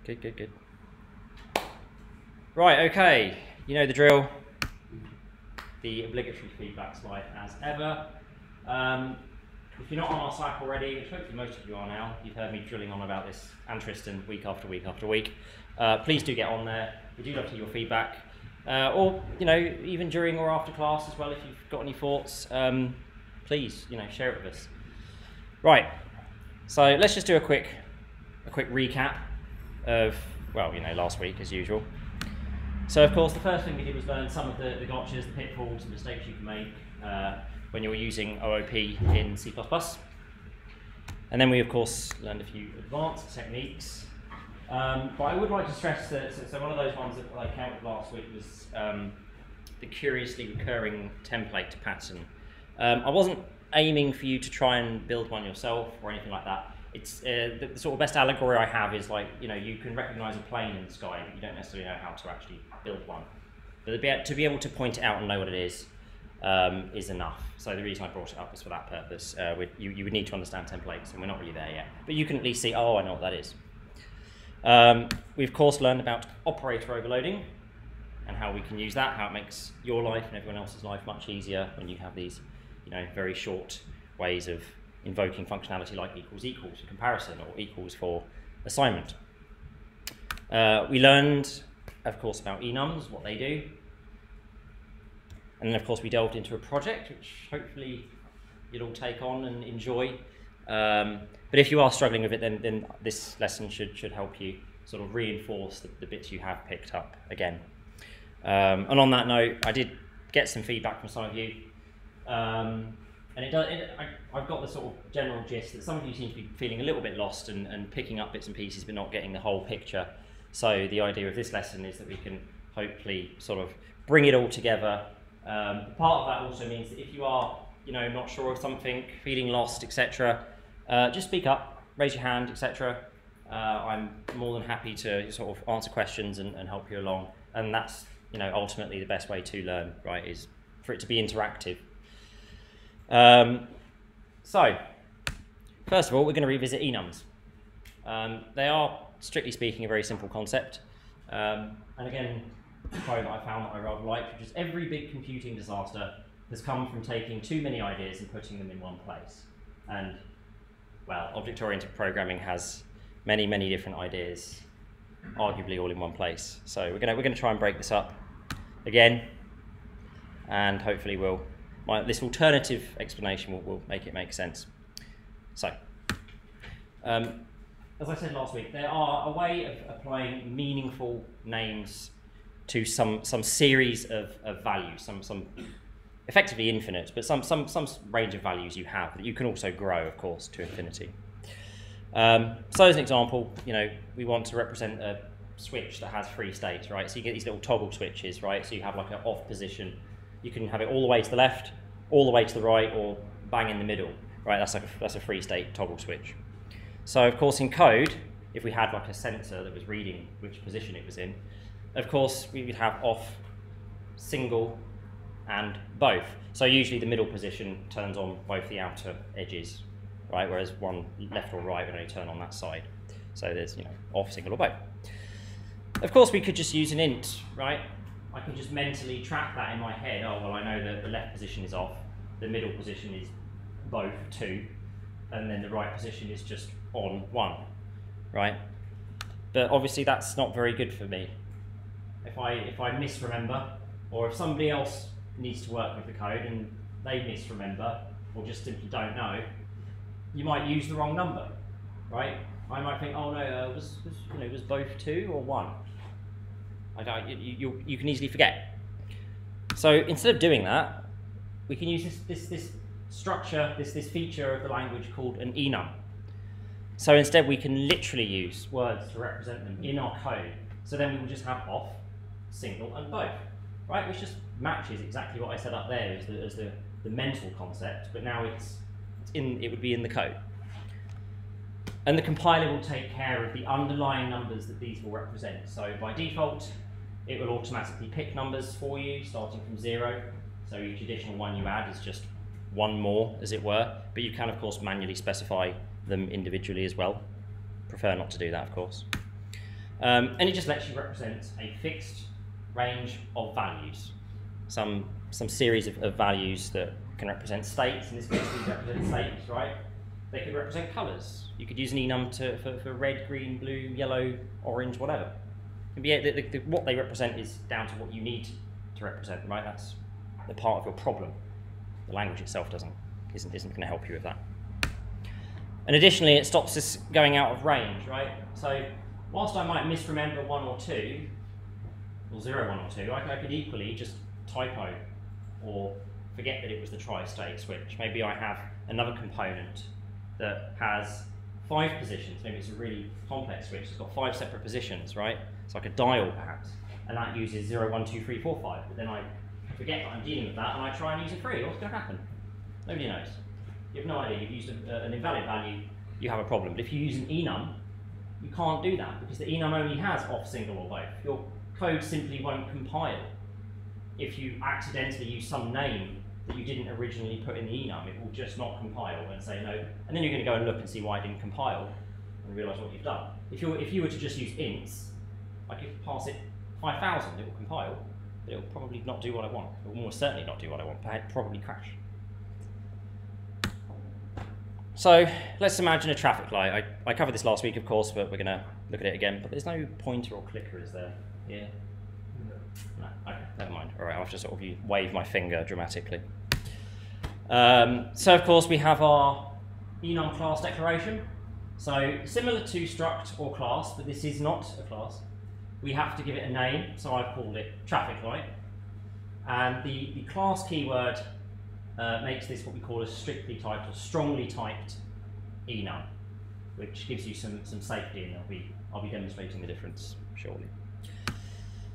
Good. Right, okay. You know the drill. The obligatory feedback slide as ever. If you're not on our Slack already, which hopefully most of you are now, you've heard me drilling on about this and Tristan week after week after week. Please do get on there. We do love to hear your feedback. Or, you know, even during or after class as well, if you've got any thoughts, please, you know, share it with us. Right, so let's just do a quick recap of, well, you know, last week as usual. So of course the first thing we did was learn some of the gotchas, the pitfalls, the mistakes you can make when you're using OOP in C++. And then we of course learned a few advanced techniques. But I would like to stress that, so one of those ones that I counted last week was the curiously recurring template pattern. I wasn't aiming for you to try and build one yourself or anything like that. It's the sort of best allegory I have is like, you know, you can recognize a plane in the sky, but you don't necessarily know how to actually build one. But to be able to point it out and know what it is enough. So the reason I brought it up was for that purpose. You would need to understand templates, and we're not really there yet. But you can at least see, oh, I know what that is. We've of course learned about operator overloading and how we can use that, how it makes your life and everyone else's life much easier when you have these, you know, very short ways of invoking functionality like equals for comparison or equals for assignment. We learned, of course, about enums, what they do. And then, of course, we delved into a project, which hopefully you'll all take on and enjoy. But if you are struggling with it, then this lesson should help you sort of reinforce the bits you have picked up again. And on that note, I did get some feedback from some of you. And I've got the sort of general gist that some of you seem to be feeling a little bit lost and picking up bits and pieces but not getting the whole picture. So the idea of this lesson is that we can hopefully sort of bring it all together. Part of that also means that if you are, you know, not sure of something, feeling lost, etc., just speak up, raise your hand, etc. I'm more than happy to sort of answer questions and help you along. And that's, you know, ultimately the best way to learn, right, is for it to be interactive. So, first of all, we're going to revisit enums. They are, strictly speaking, a very simple concept. And again, a quote that I found that I rather liked, which is every big computing disaster has come from taking too many ideas and putting them in one place. And, well, object-oriented programming has many, many different ideas, arguably all in one place. So we're going to try and break this up again, and hopefully this alternative explanation will make it make sense. So, as I said last week, there are a way of applying meaningful names to some series of values, some effectively infinite, but some range of values you have that you can also grow, of course, to infinity. So as an example, you know, we want to represent a switch that has 3 states, right? So you get these little toggle switches, right? So you have like an off position. You can have it all the way to the left, all the way to the right, or bang in the middle, right? That's a 3-state toggle switch. So of course in code, if we had like a sensor that was reading which position it was in, of course we would have off, single, and both. So usually the middle position turns on both the outer edges, right? Whereas one left or right would only turn on that side. So there's, you know, off, single, or both. Of course we could just use an int, right? I can just mentally track that in my head. Oh, well, I know that the left position is off, the middle position is both 2, and then the right position is just on 1, right? But obviously that's not very good for me. If I misremember, or if somebody else needs to work with the code and they misremember, or just simply don't know, you might use the wrong number, right? I might think, oh no, it was both 2 or 1. You can easily forget. So instead of doing that, we can use this structure, this feature of the language called an enum. So instead we can literally use words to represent them in our code. So then we will just have off, single, and both, right? Which just matches exactly what I set up there as the mental concept, but now it would be in the code. And the compiler will take care of the underlying numbers that these will represent. So by default, it will automatically pick numbers for you, starting from 0. So each additional one you add is just one more, as it were. But you can, of course, manually specify them individually as well. Prefer not to do that, of course. And it just lets you represent a fixed range of values, some series of values that can represent states. In this case, these represent states, right? They could represent colours. You could use an enum for red, green, blue, yellow, orange, whatever. What they represent is down to what you need to represent, right? That's the part of your problem. The language itself isn't going to help you with that. And additionally, it stops us going out of range, right? So whilst I might misremember 1 or 2, or 0, 1 or 2, I could equally just typo or forget that it was the tri-state switch. Maybe I have another component that has 5 positions. Maybe it's a really complex switch. It's got 5 separate positions, right? It's like a dial, perhaps, and that uses 0, 1, 2, 3, 4, 5. But then I forget that I'm dealing with that, and I try and use a 3. What's going to happen? Nobody knows. You have no idea. You've used an invalid value. You have a problem. But if you use an enum, you can't do that because the enum only has off, single, or both. Your code simply won't compile if you accidentally use some name that you didn't originally put in the enum. It will just not compile and say no. And then you're going to go and look and see why it didn't compile and realise what you've done. If you were to just use ints, I could pass it 5,000, it will compile, but it will probably not do what I want. It will almost certainly not do what I want. It'll probably crash. So let's imagine a traffic light. I covered this last week, of course, but we're going to look at it again. But there's no pointer or clicker, is there? Yeah. No. Okay, never mind. All right, I'll have to sort of wave my finger dramatically. So of course we have our enum class declaration. So similar to struct or class, but this is not a class. We have to give it a name, so I've called it traffic light. And the class keyword makes this what we call a strictly typed or strongly typed enum, which gives you some safety, and I'll be demonstrating the difference shortly.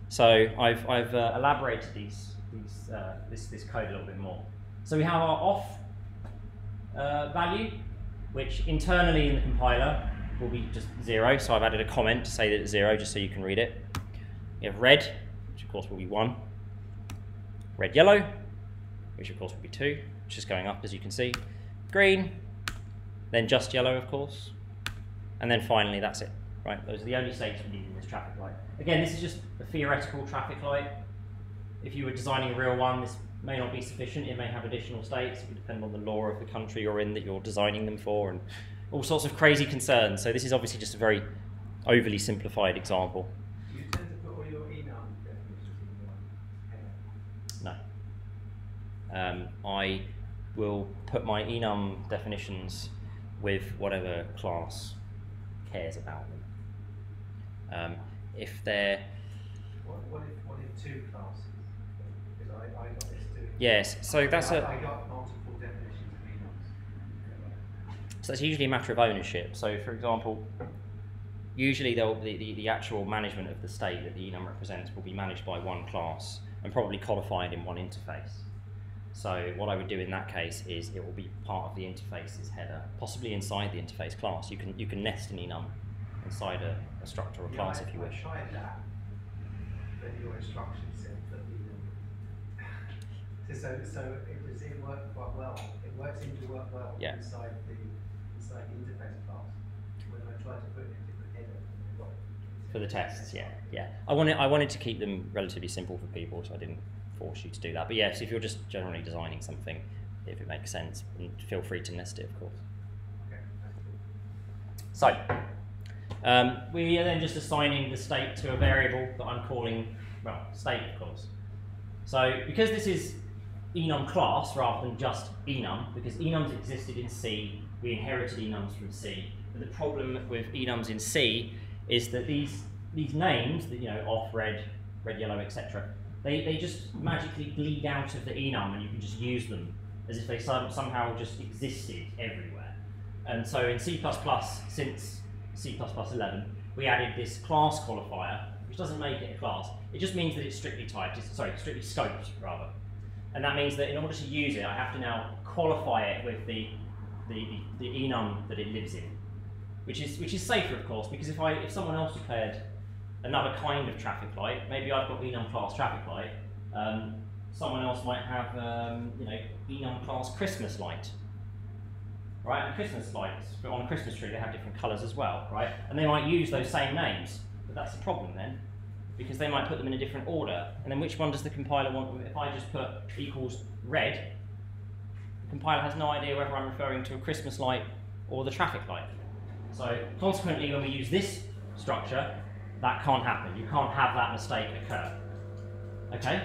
So I've elaborated this code a little bit more. So we have our off value, which internally in the compiler will be just 0. So I've added a comment to say that it's 0, just so you can read it. We have red, which of course will be 1. Red, yellow, which of course will be 2, which is going up as you can see. Green, then just yellow, of course. And then finally, that's it. Right, those are the only states we need in this traffic light. Again, this is just a theoretical traffic light. If you were designing a real one, this may not be sufficient. It may have additional states. It would depend on the law of the country you're in that you're designing them for, and all sorts of crazy concerns. So this is obviously just a very overly simplified example. Do you tend to put all your enum definitions in one header? No. I will put my enum definitions with whatever class cares about them. If they're... What if 2 classes? Because I got this too. Yes, so that's I got multiple definitions of enums. So that's usually a matter of ownership. So for example, usually the actual management of the state that the enum represents will be managed by one class and probably codified in one interface. So what I would do in that case is it will be part of the interface's header, possibly inside the interface class. You can nest an enum inside a structure or class if you wish. I tried that, but your instructions said that so it worked quite well. It seemed to work well inside the interface class. When I tried to put it in a different header, for the tests, yeah. I wanted to keep them relatively simple for people, so I didn't force you to do that. But yes, if you're just generally designing something, if it makes sense, feel free to nest it, of course. Okay. So, we are then just assigning the state to a variable that I'm calling, well, state, of course. So, because this is enum class rather than just enum, because enums existed in C, we inherited enums from C. But the problem with enums in C is that these names, off, red, yellow, etc., they just magically bleed out of the enum, and you can just use them as if they somehow just existed everywhere. And so in C++, since C++ 11, we added this class qualifier, which doesn't make it a class. It just means that it's strictly typed, strictly scoped, rather. And that means that in order to use it, I have to now qualify it with the enum that it lives in, which is safer, of course, because if someone else declared another kind of traffic light, maybe I've got enum class traffic light, someone else might have enum class Christmas light, right? And Christmas lights on a Christmas tree, they have different colours as well, right? And they might use those same names, but that's a problem then, because they might put them in a different order. And then which one does the compiler want? If I just put equals red, the compiler has no idea whether I'm referring to a Christmas light or the traffic light. So consequently, when we use this structure, that can't happen. You can't have that mistake occur. Okay?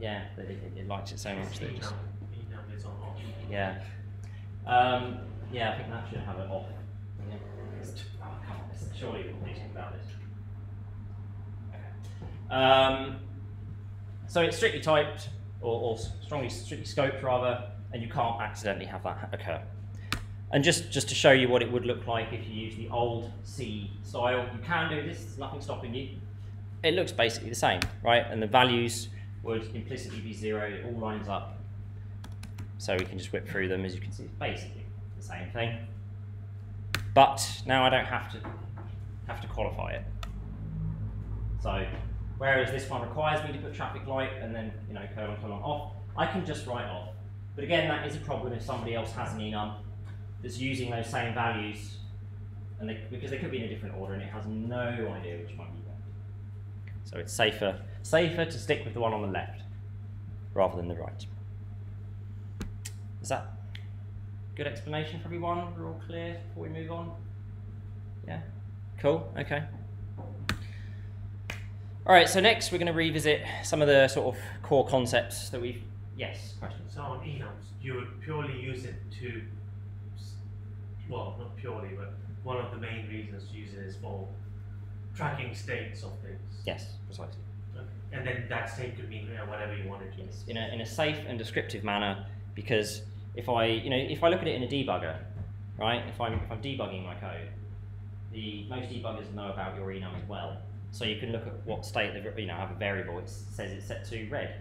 Yeah, it likes it so much that it just... enum is on off. Yeah. Yeah, I think that should have it off. Yeah. Oh, come on, surely we can do something about this. Okay. So it's strictly typed, or strictly scoped rather, and you can't accidentally have that occur. And just to show you what it would look like if you use the old C style, you can do this, there's nothing stopping you. It looks basically the same, right? And the values would implicitly be 0, it all lines up. So we can just whip through them, as you can see, it's basically the same thing. But now I don't have to qualify it. So whereas this one requires me to put traffic light and then, you know, colon, off, I can just write off. But again, that is a problem if somebody else has an enum that's using those same values, and because they could be in a different order and it has no idea which one you want. So it's safer to stick with the one on the left rather than the right. Is that a good explanation for everyone? We're all clear before we move on? Yeah? Cool, okay. All right, so next we're going to revisit some of the sort of core concepts that we've... Yes, question? So on enums, you would purely use it to, well, not purely, but one of the main reasons to use it is for tracking states of things. Yes, precisely. Okay. And then that state could mean whatever you wanted to. Yes, in a safe and descriptive manner, because if I look at it in a debugger, right? If I'm debugging my code, most debuggers know about your enum as well. So you can look at what state have a variable. It says it's set to red.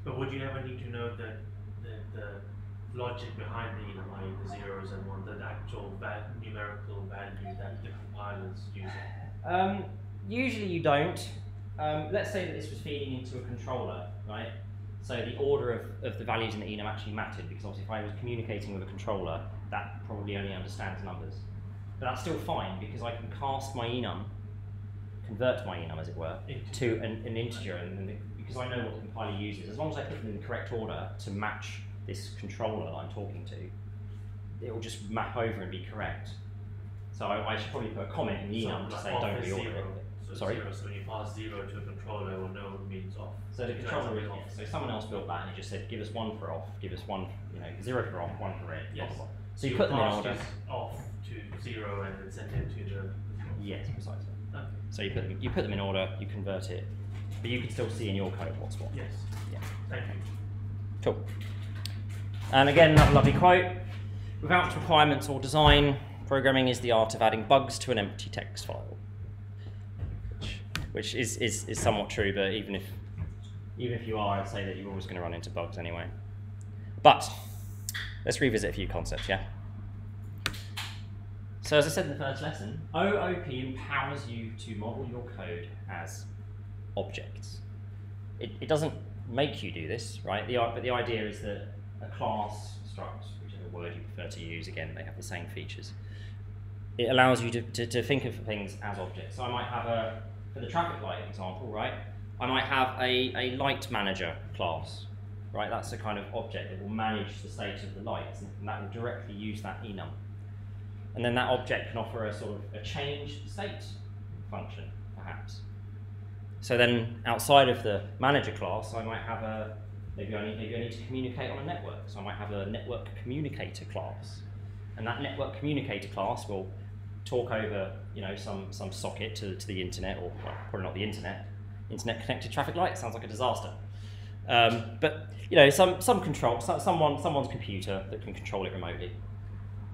But would you ever need to know the logic behind the enum, i.e. the zeros and one, the actual numerical value that the compiler's using? Usually you don't. Let's say that this was feeding into a controller, right? So the order of the values in the enum actually mattered, because obviously if I was communicating with a controller, that probably only understands numbers. But that's still fine, because I can cast my enum, convert my enum as it were, to an integer, and because I know what the compiler uses, as long as I put them in the correct order to match this controller that I'm talking to, it will just map over and be correct. So I should probably put a comment in the enum to say don't reorder it. So Sorry? Zero, so when you pass 0 to a controller, it will know it means off. So the controller, so someone else built that and it just said, give us 1 for off, give us 1, 0 for off, 1 for red. Yes. Blah, blah, blah. So you put them in order. Off to 0 and then send it to the. Yes, precisely. Okay. So you put them in order, you convert it, but you can still see in your code what's what. Yes. Yeah. Thank you. Cool. And again, another lovely quote: without requirements or design, programming is the art of adding bugs to an empty text file. Which is somewhat true, but even if you are, I'd say that you're always going to run into bugs anyway. But let's revisit a few concepts, yeah? So as I said in the first lesson, OOP empowers you to model your code as objects. It doesn't make you do this, right? But the idea is that a class, struct, whichever word you prefer to use, again, they have the same features. It allows you to think of things as objects. So I might have for the traffic light example, right? I might have a light manager class, right? That's a kind of object that will manage the state of the lights, and that will directly use that enum. And then that object can offer a sort of a change state function, perhaps. So then outside of the manager class, I might have maybe I need to communicate on a network. So I might have a network communicator class. And that network communicator class will talk over, some socket to the internet, or well, probably not the internet connected traffic light. Sounds like a disaster. But some control, someone's computer that can control it remotely,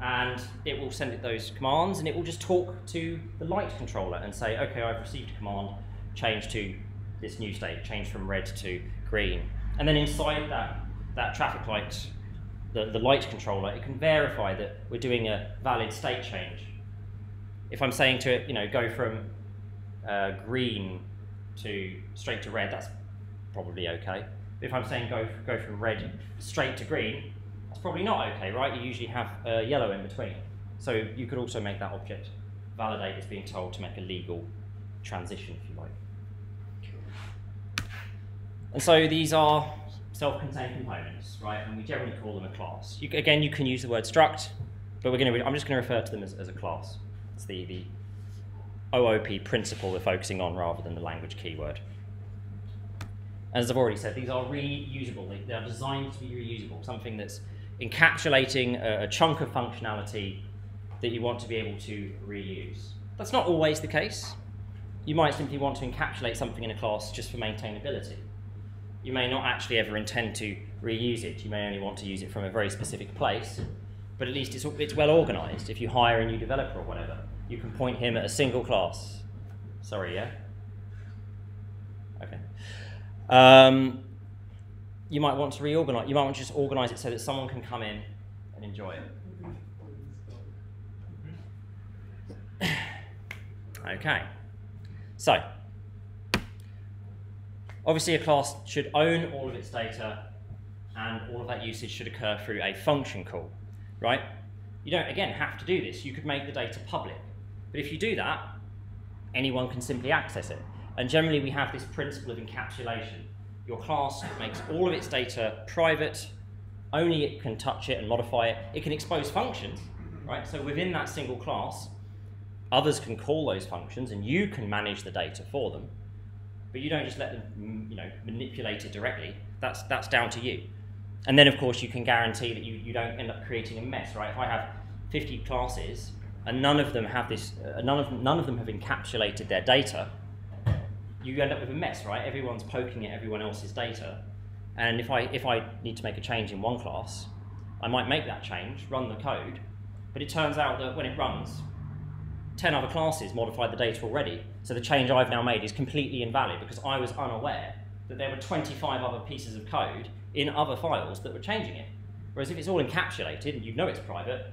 and it will send it those commands, and it will just talk to the light controller and say, okay, I've received a command, change to this new state, change from red to green, and then inside that traffic light, the light controller, it can verify that we're doing a valid state change. If I'm saying to it, go from green straight to red, that's probably okay. But if I'm saying go from red straight to green, that's probably not okay, right? You usually have yellow in between. So you could also make that object validate is being told to make a legal transition, if you like. And so these are self-contained components, right? And we generally call them a class. Again, you can use the word struct, but I'm just going to refer to them as a class. It's the OOP principle we're focusing on rather than the language keyword. As I've already said, these are reusable. They are designed to be reusable, something that's encapsulating a chunk of functionality that you want to be able to reuse. That's not always the case. You might simply want to encapsulate something in a class just for maintainability. You may not actually ever intend to reuse it. You may only want to use it from a very specific place, but at least it's well organized. If you hire a new developer or whatever, you can point him at a single class. Sorry, yeah? Okay. You might want to reorganize. You might want to just organize it so that someone can come in and enjoy it. Okay. So, obviously a class should own all of its data, and all of that usage should occur through a function call, right? You don't, again, have to do this. You could make the data public. But if you do that, anyone can simply access it. And generally we have this principle of encapsulation. Your class makes all of its data private, only it can touch it and modify it. It can expose functions, right? So within that single class, others can call those functions and you can manage the data for them. But you don't just let them, manipulate it directly. That's down to you. And then of course you can guarantee that you don't end up creating a mess, right? If I have 50 classes and none of them have this, none of them have encapsulated their data, you end up with a mess, right? Everyone's poking at everyone else's data. And if I need to make a change in one class, I might make that change, run the code, but it turns out that when it runs, 10 other classes modified the data already. So the change I've now made is completely invalid because I was unaware that there were 25 other pieces of code in other files that were changing it. Whereas if it's all encapsulated and you know it's private,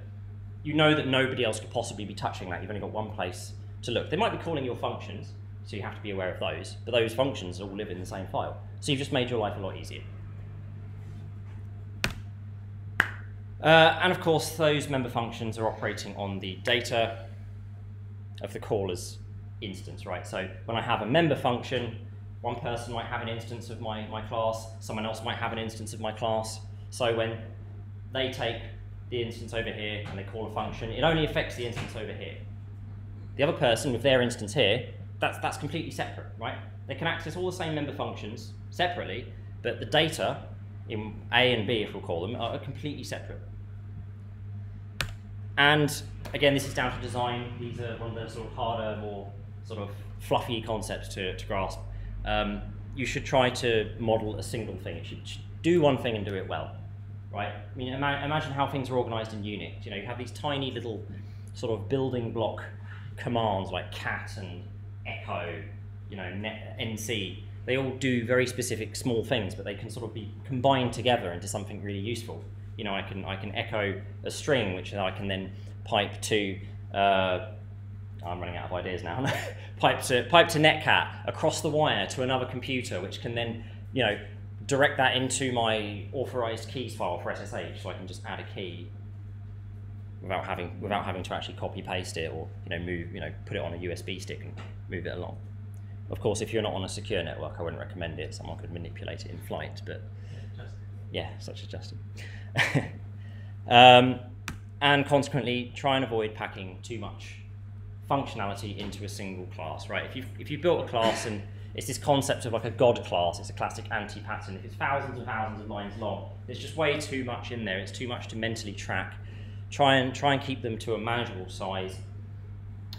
you know that nobody else could possibly be touching that. You've only got one place to look. They might be calling your functions, so you have to be aware of those, but those functions all live in the same file. So you've just made your life a lot easier. And of course, those member functions are operating on the data of the caller's instance, right? So when I have a member function, one person might have an instance of my class, someone else might have an instance of my class. So when they take the instance over here and they call a function, it only affects the instance over here. The other person with their instance here, that's completely separate, right? They can access all the same member functions separately, but the data in A and B, if we'll call them, are completely separate. And again, this is down to design. These are one of the sort of harder, more sort of fluffy concepts to grasp. You should try to model a single thing. It should do one thing and do it well, right? I mean, imagine how things are organized in Unix. You have these tiny little sort of building block commands like cat and echo, nc. They all do very specific small things, but they can sort of be combined together into something really useful. I can echo a string, which I can then pipe to. I'm running out of ideas now. pipe to netcat across the wire to another computer, which can then direct that into my authorized keys file for SSH, so I can just add a key without having to actually copy paste it or put it on a USB stick and move it along. Of course, if you're not on a secure network, I wouldn't recommend it. Someone could manipulate it in flight, but yeah, such as Justin. And consequently, try and avoid packing too much functionality into a single class, right? If you built a class and it's this concept of like a God class, it's a classic anti-pattern. If it's thousands and thousands of lines long, there's just way too much in there. It's too much to mentally track. Try and keep them to a manageable size.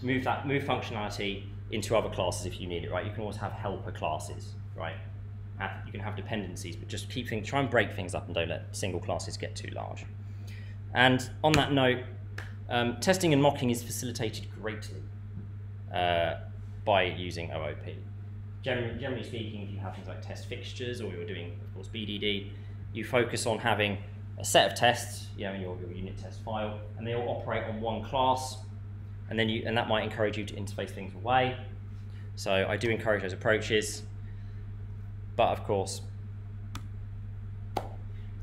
Move functionality into other classes if you need it, right? You can always have helper classes, right? You can have dependencies, but just try and break things up and don't let single classes get too large. And on that note, testing and mocking is facilitated greatly by using OOP. Generally speaking, if you have things like test fixtures, or you're doing, of course, BDD, you focus on having a set of tests, in your unit test file, and they all operate on one class, and that might encourage you to interface things away. So I do encourage those approaches, but of course,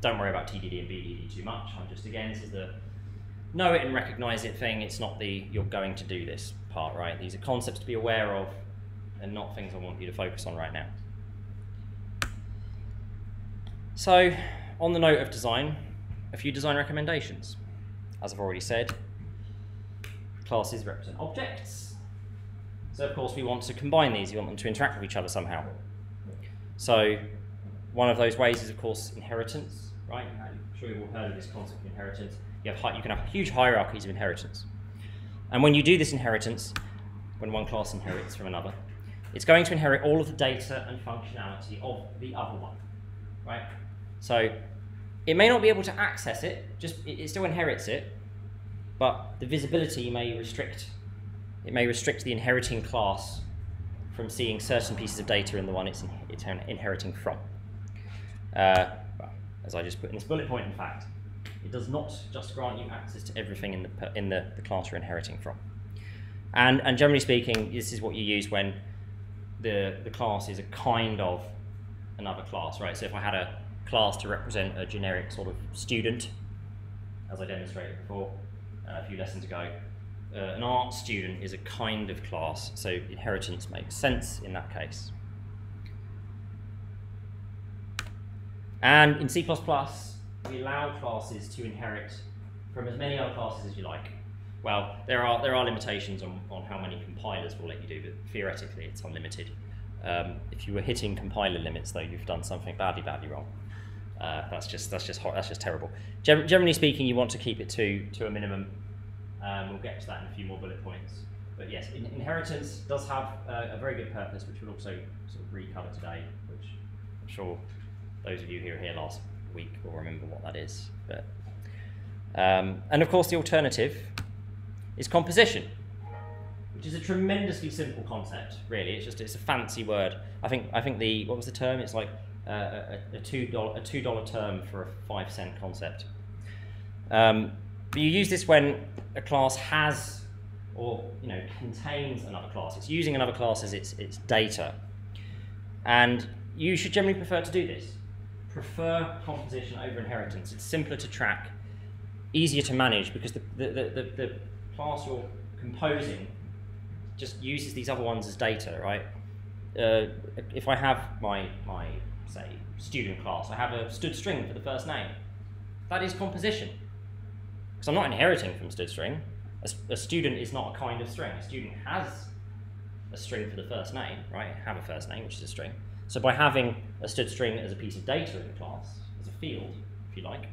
don't worry about TDD and BDD too much. This is the know it and recognize it thing. It's not the you're going to do this. part, right? These are concepts to be aware of and not things I want you to focus on right now. So, on the note of design, a few design recommendations. As I've already said, classes represent objects. So of course we want to combine these, you want them to interact with each other somehow. So one of those ways is of course inheritance, right? I'm sure you've all heard of this concept of inheritance. You can have huge hierarchies of inheritance. And when you do this inheritance, when one class inherits from another, it's going to inherit all of the data and functionality of the other one, right? So it may not be able to access it, it still inherits it, but the visibility may restrict. It may restrict the inheriting class from seeing certain pieces of data in the one it's inheriting from. Well, as I just put in this bullet point, in fact, it does not just grant you access to everything in the class you're inheriting from. And generally speaking, this is what you use when the class is a kind of another class, right? So if I had a class to represent a generic sort of student, as I demonstrated before a few lessons ago, an art student is a kind of class, so inheritance makes sense in that case. And in C++, we allow classes to inherit from as many other classes as you like. Well, there are limitations on how many compilers will let you do, but theoretically it's unlimited. If you were hitting compiler limits, though, you've done something badly wrong. That's just terrible. Generally speaking, you want to keep it to a minimum. We'll get to that in a few more bullet points. But yes, inheritance does have a very good purpose, which we'll also sort of recover today, which I'm sure those of you who were here last week will remember what that is. But, and of course, the alternative is composition, which is a tremendously simple concept. Really, it's a fancy word. I think what was the term? It's like a $2 term for a 5-cent concept. But you use this when a class has or contains another class. It's using another class as its data, and you should generally prefer to do this. Prefer composition over inheritance. It's simpler to track, easier to manage, because the class you're composing just uses these other ones as data, right? If I have my say student class, I have a std string for the first name. That is composition, because I'm not inheriting from std string. A student is not a kind of string. A student has a string for the first name, right? Have a first name, which is a string. So by having a std string as a piece of data in the class, as a field, if you like,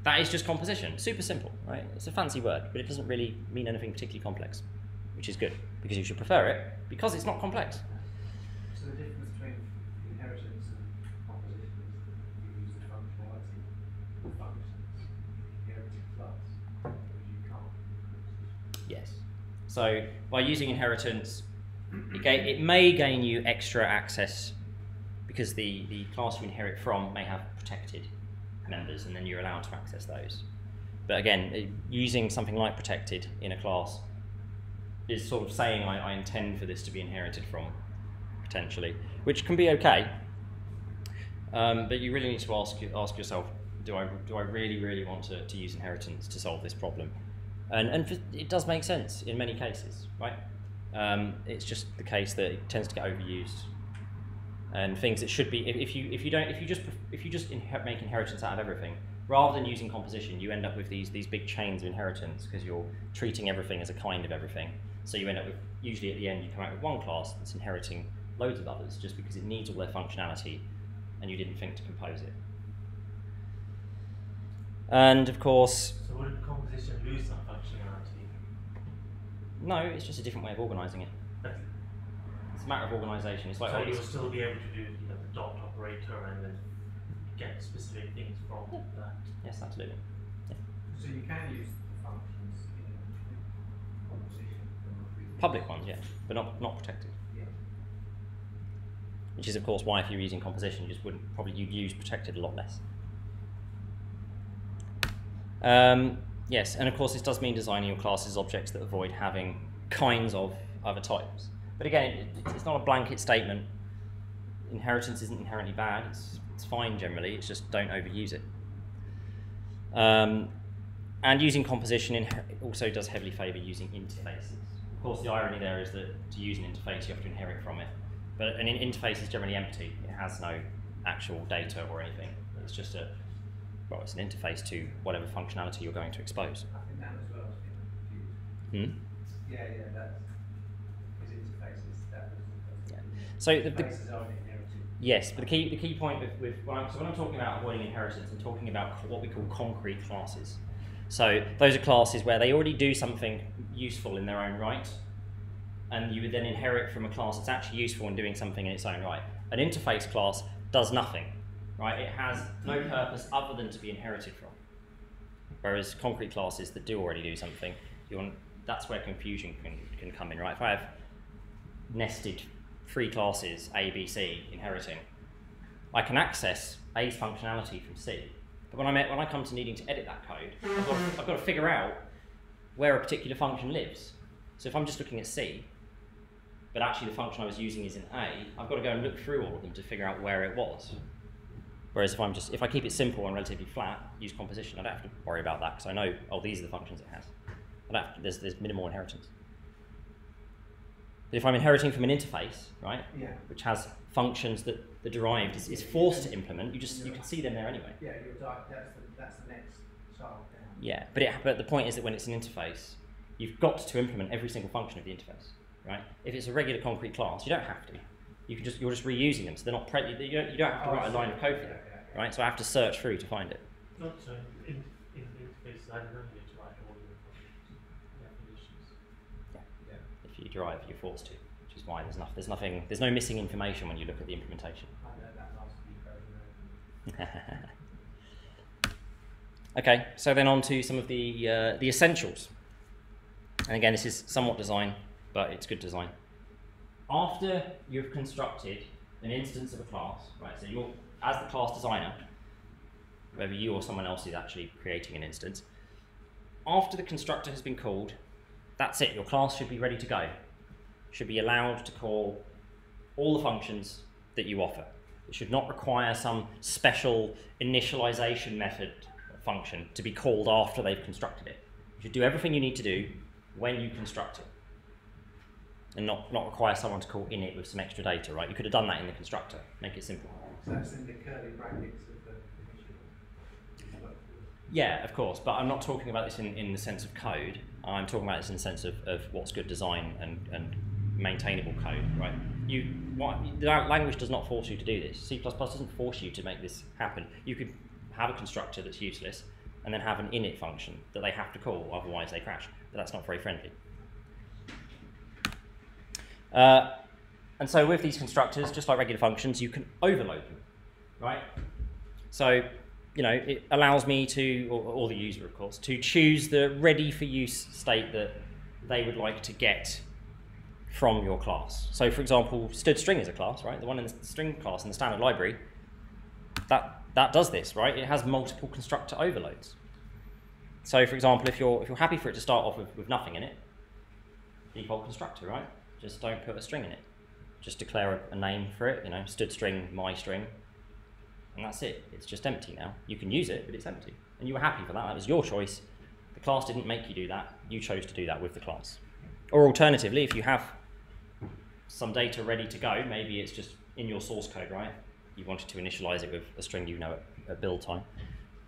that is just composition. Super simple, right? It's a fancy word, but it doesn't really mean anything particularly complex, which is good, because you should prefer it, because it's not complex. So the difference between inheritance and composition is that you use the functionality of functions inherited class, whereas you can't in composition. Yes. So by using inheritance, it may gain you extra access, because the class you inherit from may have protected members, and then you're allowed to access those. But again, using something like protected in a class is sort of saying I intend for this to be inherited from, potentially, which can be okay. But you really need to ask yourself, do I really want to use inheritance to solve this problem? And it does make sense in many cases, right? It's just the case that it tends to get overused, and things that should be, if you just make inheritance out of everything, rather than using composition, you end up with these big chains of inheritance, because you're treating everything as a kind of everything. So you end up with, usually at the end, you come out with one class that's inheriting loads of others, just because it needs all their functionality, and you didn't think to compose it. And of course, so wouldn't composition lose that functionality? No, it's just a different way of organising it. It's a matter of organisation. It's like, so you'll still be able to do the dot operator and then get specific things from that. Yes, absolutely. Yeah. So you can use the functions in composition. Public ones, yeah, but not protected. Yeah. Which is, of course, why if you're using composition, you'd use protected a lot less. Yes, and of course this does mean designing your classes objects that avoid having kinds of other types. But again, it's not a blanket statement. Inheritance isn't inherently bad. It's fine generally. It's just don't overuse it. And using composition also does heavily favour using interfaces. Of course, the irony there is that to use an interface, you have to inherit from it. But an interface is generally empty. It has no actual data or anything. It's just it's an interface to whatever functionality you're going to expose. I think that as well has been confused. Yeah, that's because interfaces, that was Yeah. So interfaces aren't inherited. yes, but the key point with when I'm talking about avoiding inheritance, I'm talking about what we call concrete classes. So those are classes where they already do something useful in their own right, and you would then inherit from a class that's actually useful in doing something in its own right. An interface class does nothing, right? It has no purpose other than to be inherited from. Whereas concrete classes that do already do something, that's where confusion can come in, right? If I have nested three classes, A, B, C, inheriting, I can access A's functionality from C. But when I come to needing to edit that code, I've got to figure out where a particular function lives. So if I'm just looking at C, but actually the function I was using is in A, I've got to go and look through all of them to figure out where it was. Whereas if I keep it simple and relatively flat, use composition, I don't have to worry about that because I know, oh, these are the functions it has. There's minimal inheritance. But if I'm inheriting from an interface, right, which has functions that the derived is forced to implement, you can see them there anyway. Yeah, that's the next child down. Yeah, but the point is that when it's an interface, you've got to implement every single function of the interface, right? If it's a regular concrete class, you don't have to. You're just reusing them, so they're not you don't have to write a line of code for them, right? So I have to search through to find it. Not so in interfaces, I don't know you to write all the definitions. Yeah. If you derive, you're forced to, which is why there's no missing information when you look at the implementation. I know that last week. Okay, so then on to some of the essentials. And again, this is somewhat design, but it's good design. After you've constructed an instance of a class, right? So you're, as the class designer, whether you or someone else is actually creating an instance, after the constructor has been called, that's it. Your class should be ready to go. Should be allowed to call all the functions that you offer. It should not require some special initialization method function to be called after they've constructed it. You should do everything you need to do when you construct it, and not require someone to call init with some extra data, right? You could have done that in the constructor. Make it simple. So that's in the curly brackets of the initial. Yeah, of course, but I'm not talking about this in the sense of code. I'm talking about this in the sense of what's good design and maintainable code, right? The language does not force you to do this. C++ doesn't force you to make this happen. You could have a constructor that's useless and then have an init function that they have to call, otherwise they crash. But that's not very friendly. And so with these constructors, just like regular functions, you can overload them, right? So, it allows me to, or the user, of course, to choose the ready-for-use state that they would like to get from your class. So, for example, std_string is a class, right? The one in the string class in the standard library, that does this, right? It has multiple constructor overloads. So, for example, if you're happy for it to start off with nothing in it, default constructor, right? Just don't put a string in it. Just declare a name for it, std_string, my string, and that's it. It's just empty now. You can use it, but it's empty. And you were happy for that. That was your choice. The class didn't make you do that. You chose to do that with the class. Or alternatively, if you have some data ready to go, maybe it's just in your source code, right? You wanted to initialize it with a string at build time.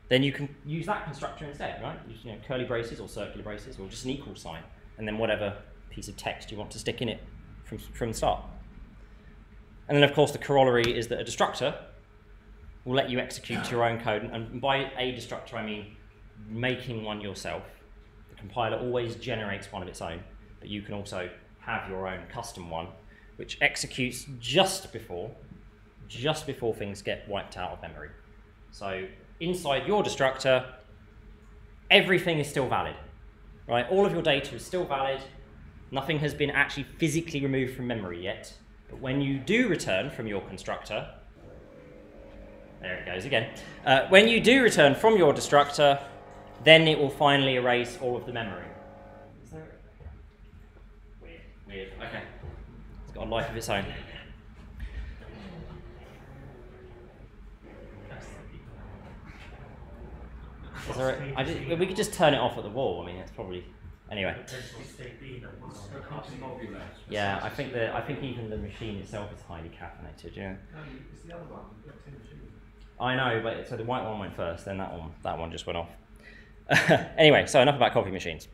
Then you can use that constructor instead, right? Use, curly braces or circular braces or just an equal sign, and then whatever piece of text you want to stick in it from the start. And then, of course, the corollary is that a destructor will let you execute your own code. And by a destructor, I mean making one yourself. The compiler always generates one of its own, but you can also have your own custom one, which executes just before things get wiped out of memory. So inside your destructor, everything is still valid, right? All of your data is still valid. Nothing has been actually physically removed from memory yet. But when you do return from your constructor, there it goes again. When you do return from your destructor, then it will finally erase all of the memory. Is there... Weird. Okay. It's got a life of its own. We could just turn it off at the wall. I mean, it's probably Anyway. Potential state enums. So can't be modular. Yeah, I think even the machine itself is highly caffeinated. Yeah. No, it's the other one. You've got 10 machines. I know, but so the white one went first, then that one just went off. Anyway, so enough about coffee machines.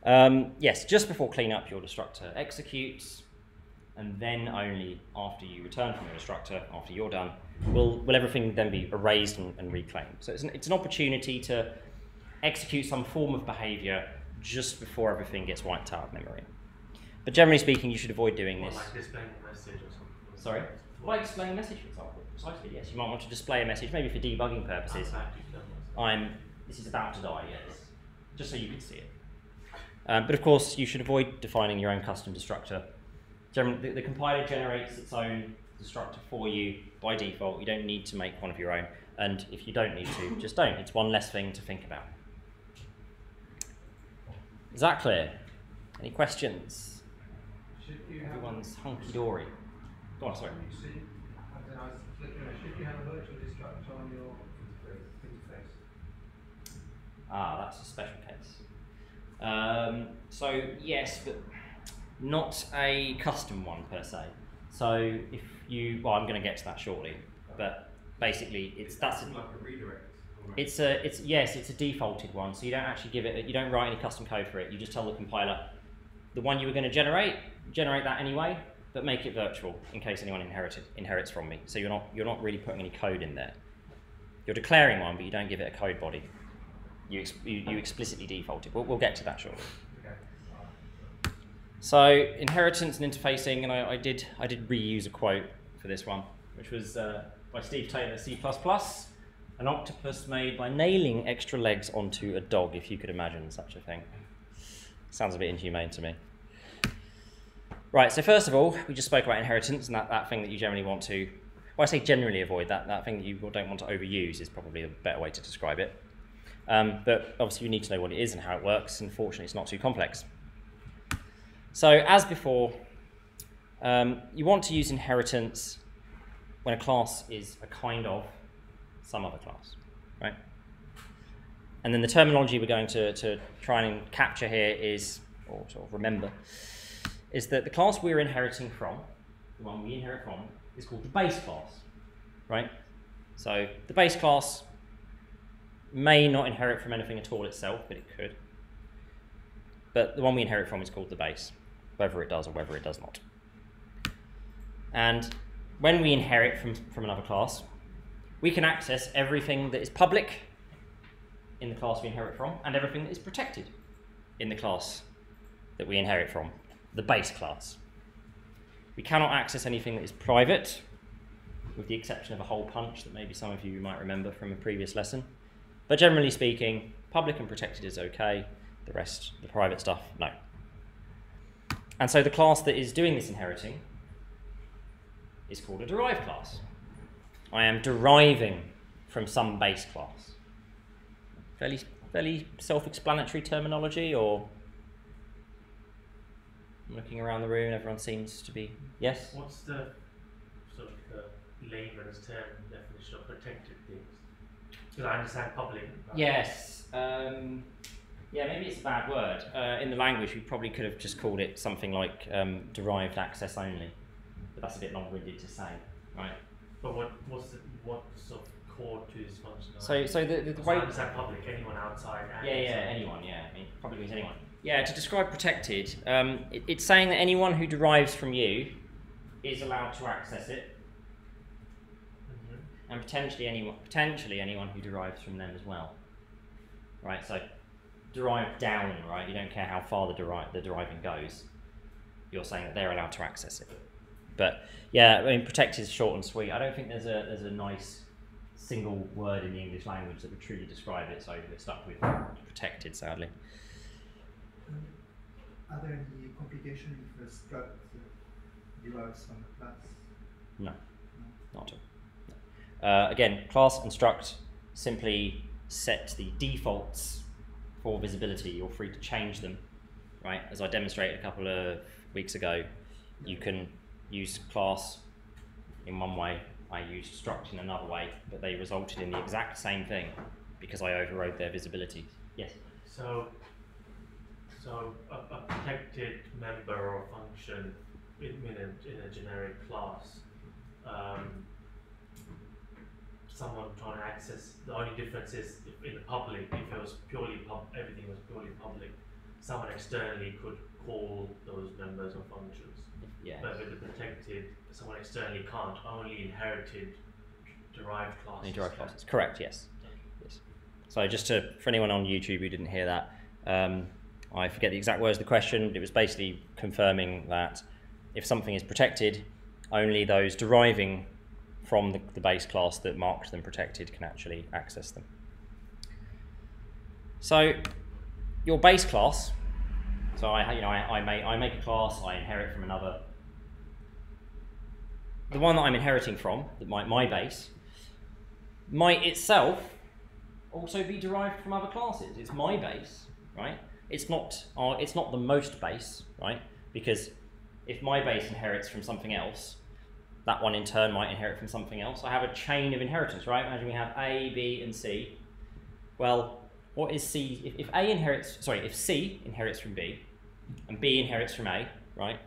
Yes, just before cleanup, your destructor executes, and then only after you return from your destructor, after you're done, will everything then be erased and reclaimed. So it's an opportunity to execute some form of behaviour just before everything gets wiped out of memory. But generally speaking, you should avoid doing Or this. like displaying a message or something. Sorry? Like displaying a message, for example. Precisely, yes. You might want to display a message, maybe for debugging purposes. This is about to die, yes. Just so you can see it. But of course, you should avoid defining your own custom destructor. Generally, the compiler generates its own destructor for you by default. You don't need to make one of your own. And if you don't need to, just don't. It's one less thing to think about. Is that clear? Any questions? Should you have Everyone's hunky-dory. Go on, sorry. Should you have a virtual destructor on your interface? Ah, that's a special case. So yes, but not a custom one per se. So if you, well, I'm going to get to that shortly. But basically, that's like a redirect. it's a defaulted one. So you don't actually give it, you don't write any custom code for it. You just tell the compiler the one you were going to generate that anyway, but make it virtual in case anyone inherits from me. So you're not really putting any code in there. You're declaring one, but you don't give it a code body. You explicitly default it. We'll get to that shortly. Okay. So inheritance and interfacing, and I did reuse a quote for this one, which was by Steve Taylor, C++, an octopus made by nailing extra legs onto a dog, if you could imagine such a thing. Sounds a bit inhumane to me. Right, so first of all, we just spoke about inheritance and that thing that you generally want to, well, I say generally avoid, that thing that you don't want to overuse is probably a better way to describe it. But obviously you need to know what it is and how it works, and fortunately it's not too complex. So as before, you want to use inheritance when a class is a kind of some other class, right? And then the terminology we're going to try and capture here is, or sort of remember, is that the class we're inheriting from, the one we inherit from, is called the base class, right? So the base class may not inherit from anything at all itself, but it could. But the one we inherit from is called the base, whether it does or whether it does not. And when we inherit from another class, we can access everything that is public in the class we inherit from, and everything that is protected in the class that we inherit from, the base class. We cannot access anything that is private, with the exception of a hole punch that maybe some of you might remember from a previous lesson. But generally speaking, public and protected is okay, the rest, the private stuff, no. And so the class that is doing this inheriting is called a derived class. I am deriving from some base class. Fairly self-explanatory terminology, or I'm looking around the room, everyone seems to be, yes? What's the sort of the layman's term definition of protected things? Because I understand public. Yes. Yeah, maybe it's a bad word. In the language, we probably could have just called it something like derived access only, but that's a bit long-winded to say, right? But what sort of core to his functionality? So the I way. understand public, anyone outside. And Yeah, inside. anyone. Yeah, I mean, probably means anyone. Yeah, to describe protected, it's saying that anyone who derives from you is allowed to access it, and potentially anyone who derives from them as well. Right, so derived down, right? You don't care how far the deriving goes. You're saying that they're allowed to access it. But yeah, I mean, protected is short and sweet. I don't think there's a nice single word in the English language that would truly describe it, so we're stuck with protected, sadly. Are there any complications if a struct derives from a class? No, not at all. Again, class and struct simply set the defaults for visibility. You're free to change them, right? As I demonstrated a couple of weeks ago, you can use class in one way, I used struct in another way, but they resulted in the exact same thing because I overrode their visibility. Yes? So So a protected member or function in a generic class, someone trying to access, the only difference is if in the public, if it was purely everything was purely public, someone externally could call those members or functions. Yeah. But with the protected, someone externally can't, only inherited derived classes. Only derived classes, correct, yes. Yes. So just for anyone on YouTube who didn't hear that, I forget the exact words of the question, but it was basically confirming that if something is protected, only those deriving from the base class that marked them protected can actually access them. So your base class, so I make a class, I inherit from another. The one that I'm inheriting from, my base, might itself also be derived from other classes. It's my base, right? It's not the most base, right? Because if my base inherits from something else, that one in turn might inherit from something else. I have a chain of inheritance, right? Imagine we have A, B, and C. Well, what is C? If C inherits from B, and B inherits from A, right?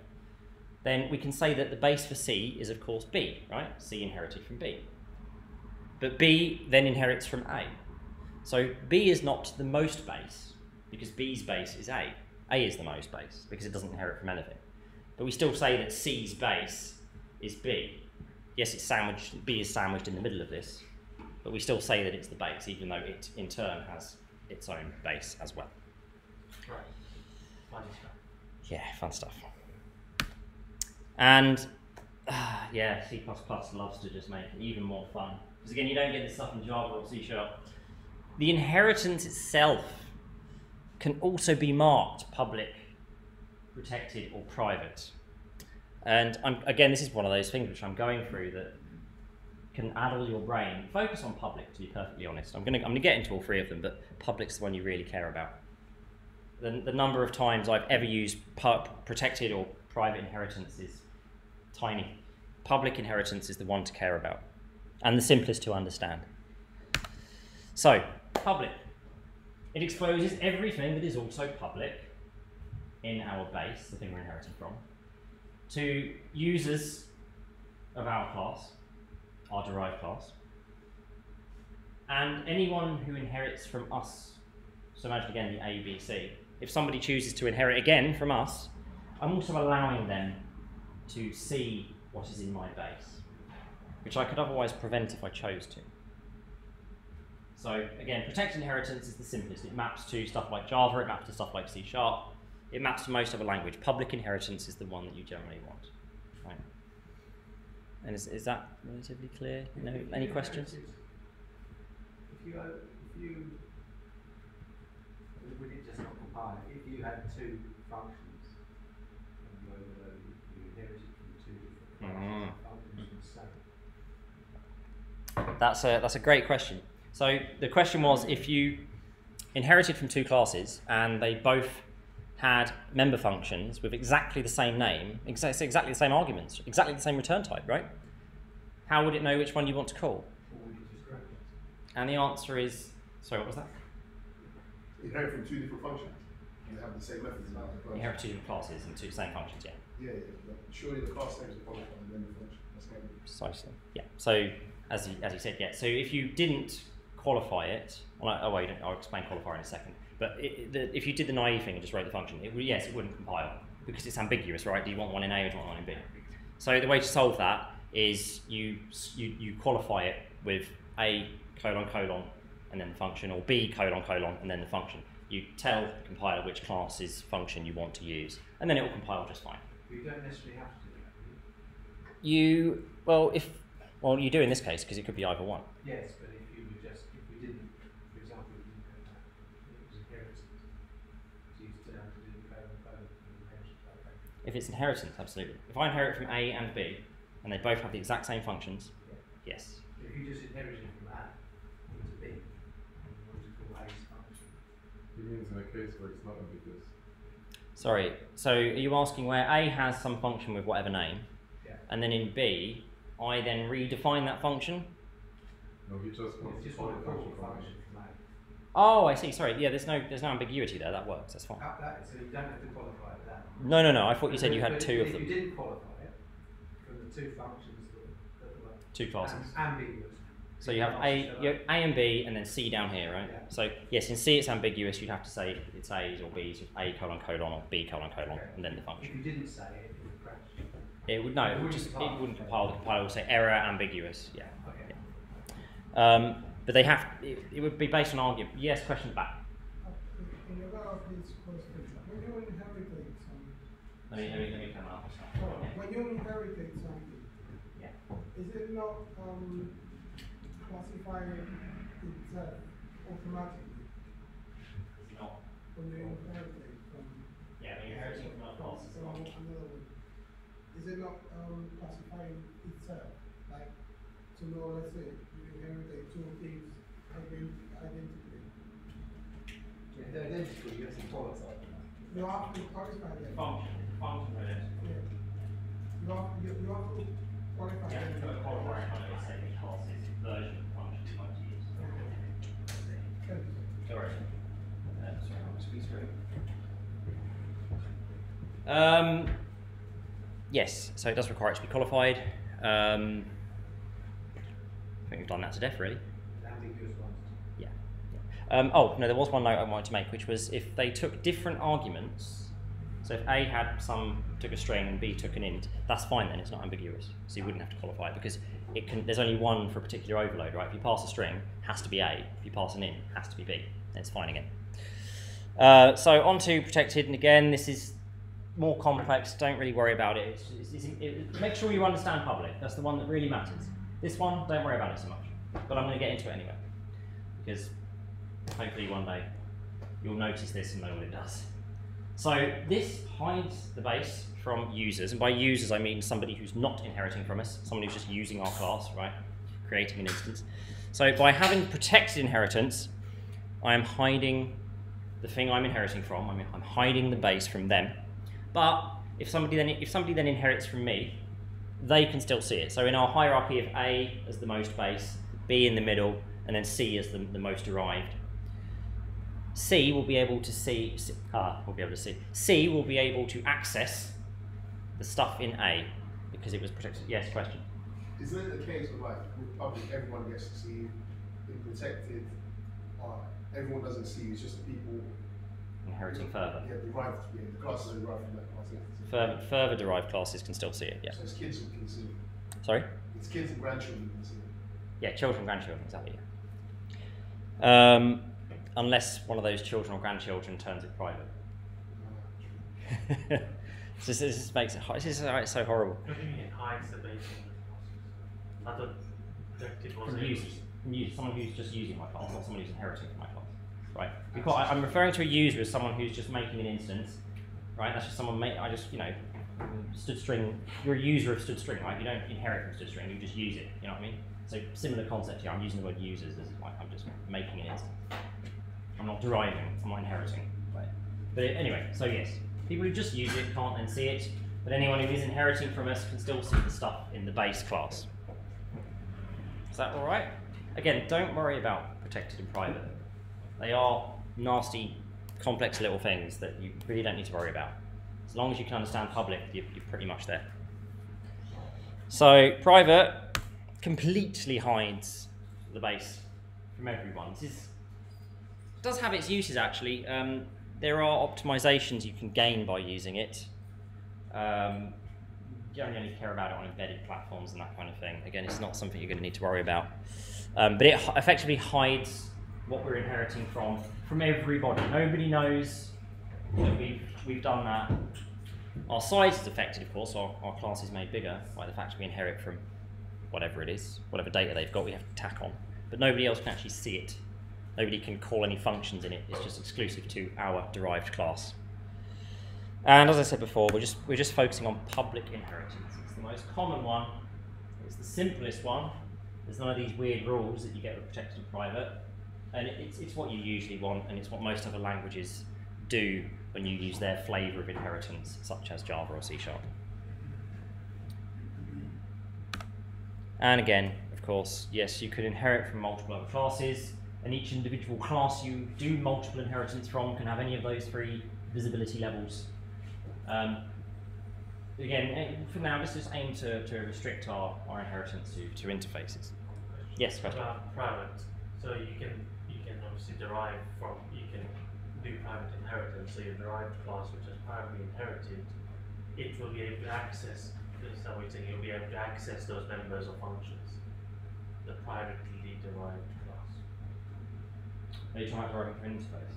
Then we can say that the base for C is of course B, right? C inherited from B. But B then inherits from A. So B is not the most base, because B's base is A. A is the most base, because it doesn't inherit from anything. But we still say that C's base is B. Yes, it's sandwiched, B is sandwiched in the middle of this, but we still say that it's the base, even though it in turn has its own base as well. Right. Fun stuff. Yeah, fun stuff. And yeah, C++ loves to just make it even more fun. Because again, you don't get this stuff in Java or C#. The inheritance itself can also be marked public, protected, or private. And again, this is one of those things which I'm going through that can addle your brain. Focus on public, to be perfectly honest. I'm gonna get into all three of them, but public's the one you really care about. The number of times I've ever used protected or private inheritance is tiny. Public inheritance is the one to care about, and the simplest to understand. So, public. It exposes everything that is also public in our base, the thing we're inheriting from, to users of our class, our derived class, and anyone who inherits from us. So imagine again the A, B, C. If somebody chooses to inherit again from us, I'm also allowing them to see what is in my base, which I could otherwise prevent if I chose to. So again, protected inheritance is the simplest. It maps to stuff like Java, it maps to stuff like C#, it maps to most of a language. Public inheritance is the one that you generally want. Right. And is that relatively clear? No, any questions? If you we did just not compile it. If you had two functions and you inherited from two different functions, functions the same. That's a great question. So the question was, if you inherited from two classes and they both had member functions with exactly the same name, exactly the same arguments, exactly the same return type, right? How would it know which one you want to call? And the answer is, sorry, what was that? Inherit from two different functions. And they have the same methods. Inherit two different classes and two same functions, yeah. Yeah. But surely the class name is a function and then the function. That's kind of precisely. Yeah. So as you said, yeah. So if you didn't qualify it, I'll explain qualifier in a second. But if you did the naive thing and just wrote the function, it wouldn't compile because it's ambiguous, right? Do you want one in A or do you want one in B? So the way to solve that is you qualify it with A : and then the function, or B : and then the function. You tell the compiler which class's function you want to use, and then it will compile just fine. You don't necessarily have to do that, do you? You do in this case because it could be either one. Yes, but if we didn't, for example, we didn't have that, it was inheritance. So you still have to do the and inheritance. If it's inheritance, absolutely. If I inherit from A and B, and they both have the exact same functions, yes. If you just inherited from A into B, and you want to call A's function. It means in a case where it's not ambiguous. Sorry, so are you asking where A has some function with whatever name, and then in B, I then redefine that function? No, he just wants to call the function from A. Oh, I see. Sorry. Yeah, there's no ambiguity there. That works. That's fine. So you don't have to qualify it that. No. I thought you said you had But two of if them. you didn't qualify it from the two functions that were Two classes. ambiguous. So you have A and B, and then C down here, right? Yeah. So yes, in C it's ambiguous. You'd have to say it's A's or B's, A colon colon or B colon colon, Okay. and then the function. If you didn't say it, it would crash. It would no. It It would wouldn't just compile. it wouldn't compile. The compiler would say error ambiguous. Yeah. Okay. But they have. It would be based on argument. Yes. Question back. In regard to this question, when you inherit something, Let me come up. when you inherit something, Yeah. is it not classifying itself automatically It's not. when you inherit from Yeah. When you're inheriting from other classes, it's not. another one? Is it not classifying itself? Like to know, let's say you inherit two things identically. If they're identical, you have to qualify them. You have to qualify them. Function identical. Yeah. You have to qualify Yeah. them. Put a qualifier on it. Say which classes version of function you want to use. Okay. Sorry. Sorry, I'll squeeze through. Yes, so it does require it to be qualified. I think we've done that to death, really. Ambiguous ones. Yeah. Oh, no, there was one note I wanted to make, which was if they took different arguments, so if A took a string and B took an int, that's fine then, it's not ambiguous. So you wouldn't have to qualify it because there's only one for a particular overload, right? If you pass a string, it has to be A. If you pass an int, it has to be B. Then it's fine again. So on to protected, and again, this is more complex, don't really worry about it. Make sure you understand public, that's the one that really matters. This one, don't worry about it so much, but I'm going to get into it anyway, because hopefully one day you'll notice this and know what it does. So this hides the base from users, and by users I mean somebody who's not inheriting from us, someone who's just using our class, right, creating an instance. So by having protected inheritance, I am hiding the thing I'm inheriting from. I'm hiding the base from them. But if somebody then inherits from me, they can still see it. So in our hierarchy of A as the most base, B in the middle, and then C as the most derived, C will be able to see. C will be able to access the stuff in A because it was protected. Yes, question. Isn't it the case of like with public, everyone gets to see in protected, everyone doesn't see, it's just the people Inheriting further. Yeah, derived, yeah, the classes are derived from that class. Further derived classes can still see it. Yeah. So it's kids who can see it. Sorry. It's kids and grandchildren who can see it. Yeah, children, grandchildren, exactly. Yeah. Unless one of those children or grandchildren turns it private. This makes it. This is so horrible. What do you mean it hides the base of the classes? I thought protected was From able users. to- From users. Someone who's just using my class, not someone who's inheriting from my class. Right. Because I'm referring to a user as someone who's just making an instance. Right. That's just someone. Std string. You're a user of std string, right? You don't inherit from std string. You just use it. You know what I mean? So similar concept here. I'm using the word users as like I'm just making an instance. I'm not deriving. I'm not inheriting. Right. But anyway, so yes, people who just use it can't then see it. But anyone who is inheriting from us can still see the stuff in the base class. Is that all right? Again, don't worry about protected and private. They are nasty, complex little things that you really don't need to worry about. As long as you can understand public, you're pretty much there. So private completely hides the base from everyone. This does have its uses actually. There are optimizations you can gain by using it. You only care about it on embedded platforms and that kind of thing. Again, it's not something you're going to need to worry about. But it effectively hides what we're inheriting from everybody. Nobody knows that we've done that. Our size is affected, of course. Our class is made bigger by the fact that we inherit from whatever it is, whatever data they've got, we have to tack on. But nobody else can actually see it. Nobody can call any functions in it. It's just exclusive to our derived class. And as I said before, we're just focusing on public inheritance. It's the most common one. It's the simplest one. There's none of these weird rules that you get with protected and private. And it's what you usually want, and it's what most other languages do when you use their flavour of inheritance, such as Java or C#. And again, of course, yes, you could inherit from multiple other classes. and each individual class you do multiple inheritance from can have any of those 3 visibility levels. Again, for now, let's just aim to restrict our inheritance to interfaces. Yes, question. Private. So you can obviously derive from, you can do private inheritance. So your derived class, which is privately inherited, it will be able to access. Is that what you're saying? You'll be able to access those members or functions. The privately derived class. Are you trying to derive it from interface?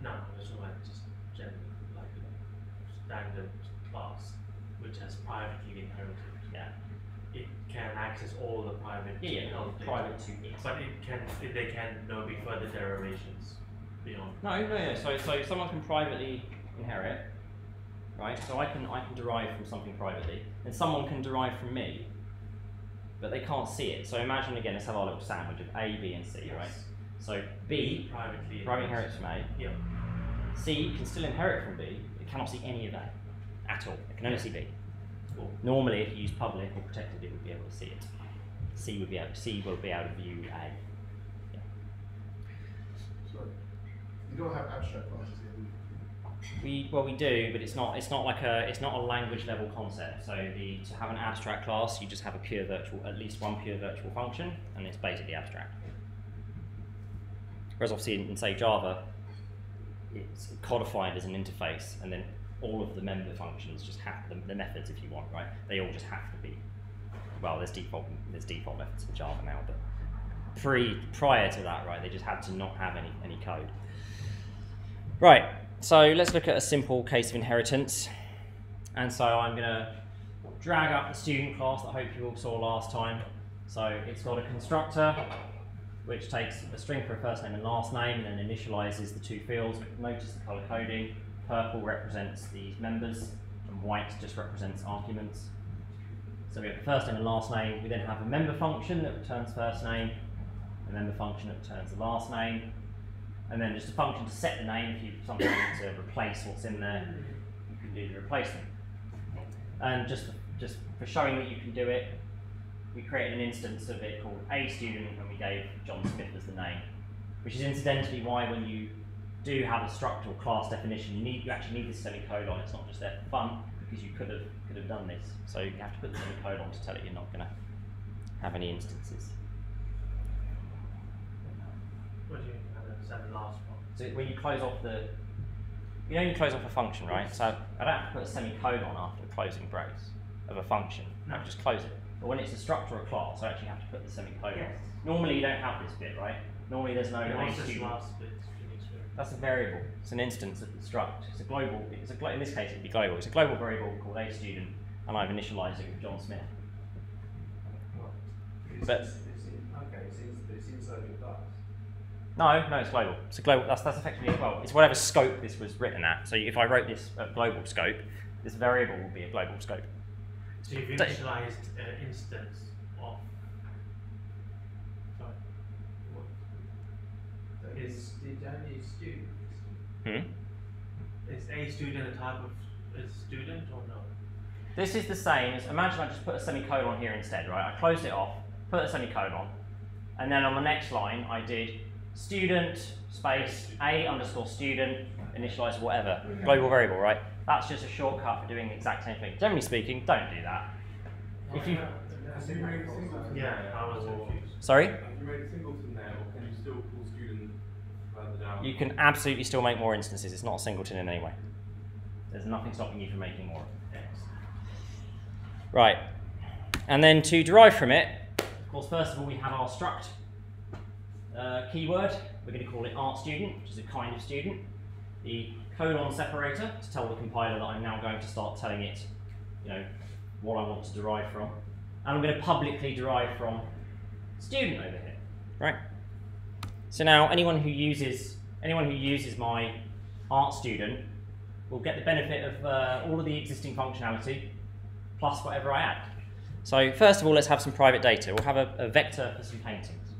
No, it's not like just generally like a standard class which has privately been inherited. Yeah. It can access all the private health data. Private to it. But there can be further derivations beyond. No. So someone can privately inherit, right? So I can derive from something privately, and someone can derive from me, but they can't see it. So imagine again, let's have our little sandwich of A, B, and C, Yes. right? So B privately inherits from A. Yeah. C can still inherit from B. It cannot see any of that at all. It can only see B. Cool. Normally, if you use public or protected, it would be able to see it. C will be able to view A. Yeah. Sorry. You don't have abstract classes here, do you? We do, but it's not a language level concept. So to have an abstract class, you just have at least one pure virtual function, and it's basically abstract. Whereas obviously in say Java, it's codified as an interface, and then all of the member functions just have the methods, if you want, right? They all just have to be. Well, there's default methods in Java now, but prior to that, right? They just had to not have any code. Right. So let's look at a simple case of inheritance. And so I'm going to drag up the student class that I hope you all saw last time. So it's got a constructor which takes a string for a first name and last name and then initializes the 2 fields. Notice the color coding. Purple represents these members and white just represents arguments. So we have the first name and last name. We then have a member function that returns first name, a member function that returns the last name, and then just a function to set the name. If you something need to replace what's in there, you can do the replacement. And just for showing that you can do it, we created an instance of it called A student, and we gave John Smith as the name, which is incidentally why when you do have a structural class definition, you actually need this semicolon. It's not just there for fun, because you could have done this. So you have to put the semicolon to tell it you're not going to have any instances. What do you understand the last one? So when you close off you only close off a function, right? So I don't have to put a semicolon after the closing brace of a function. I just close it. But when it's a structure or a class, I actually have to put the semicolon. Yes. Normally you don't have this bit, right? Normally there's no A What's this student. last bit? That's a variable. It's an instance of the struct. It's a global. In this case, it'd be global. It's a global variable called A student, and I've initialized it with John Smith. But It's inside your class. no, it's global. It's a global. That's effectively it's whatever scope this was written at. So if I wrote this at global scope, this variable will be a global scope. So you've initialized an instance of. Sorry. Is the only student? Hmm? Is A student a type of a student or no? This is the same as, imagine I just put a semicolon here instead, right? I closed it off, put a semicolon, and then on the next line I did student space A underscore student, initialize whatever, global variable, right? That's just a shortcut for doing the exact same thing. Generally speaking, don't do that. If you, Have you made a singleton? Yeah, I was confused. sorry? Have you made a singleton there, or can you still call student further down? You can absolutely still make more instances. It's not a singleton in any way. There's nothing stopping you from making more. Right. And then to derive from it, of course, first of all, we have our struct keyword. We're going to call it art student, which is a kind of student. The colon separator to tell the compiler that I'm now going to start telling it, what I want to derive from. And I'm going to publicly derive from student over here. Right. So now anyone who uses my art student will get the benefit of all of the existing functionality plus whatever I add. So first of all, let's have some private data. We'll have a vector for some paintings,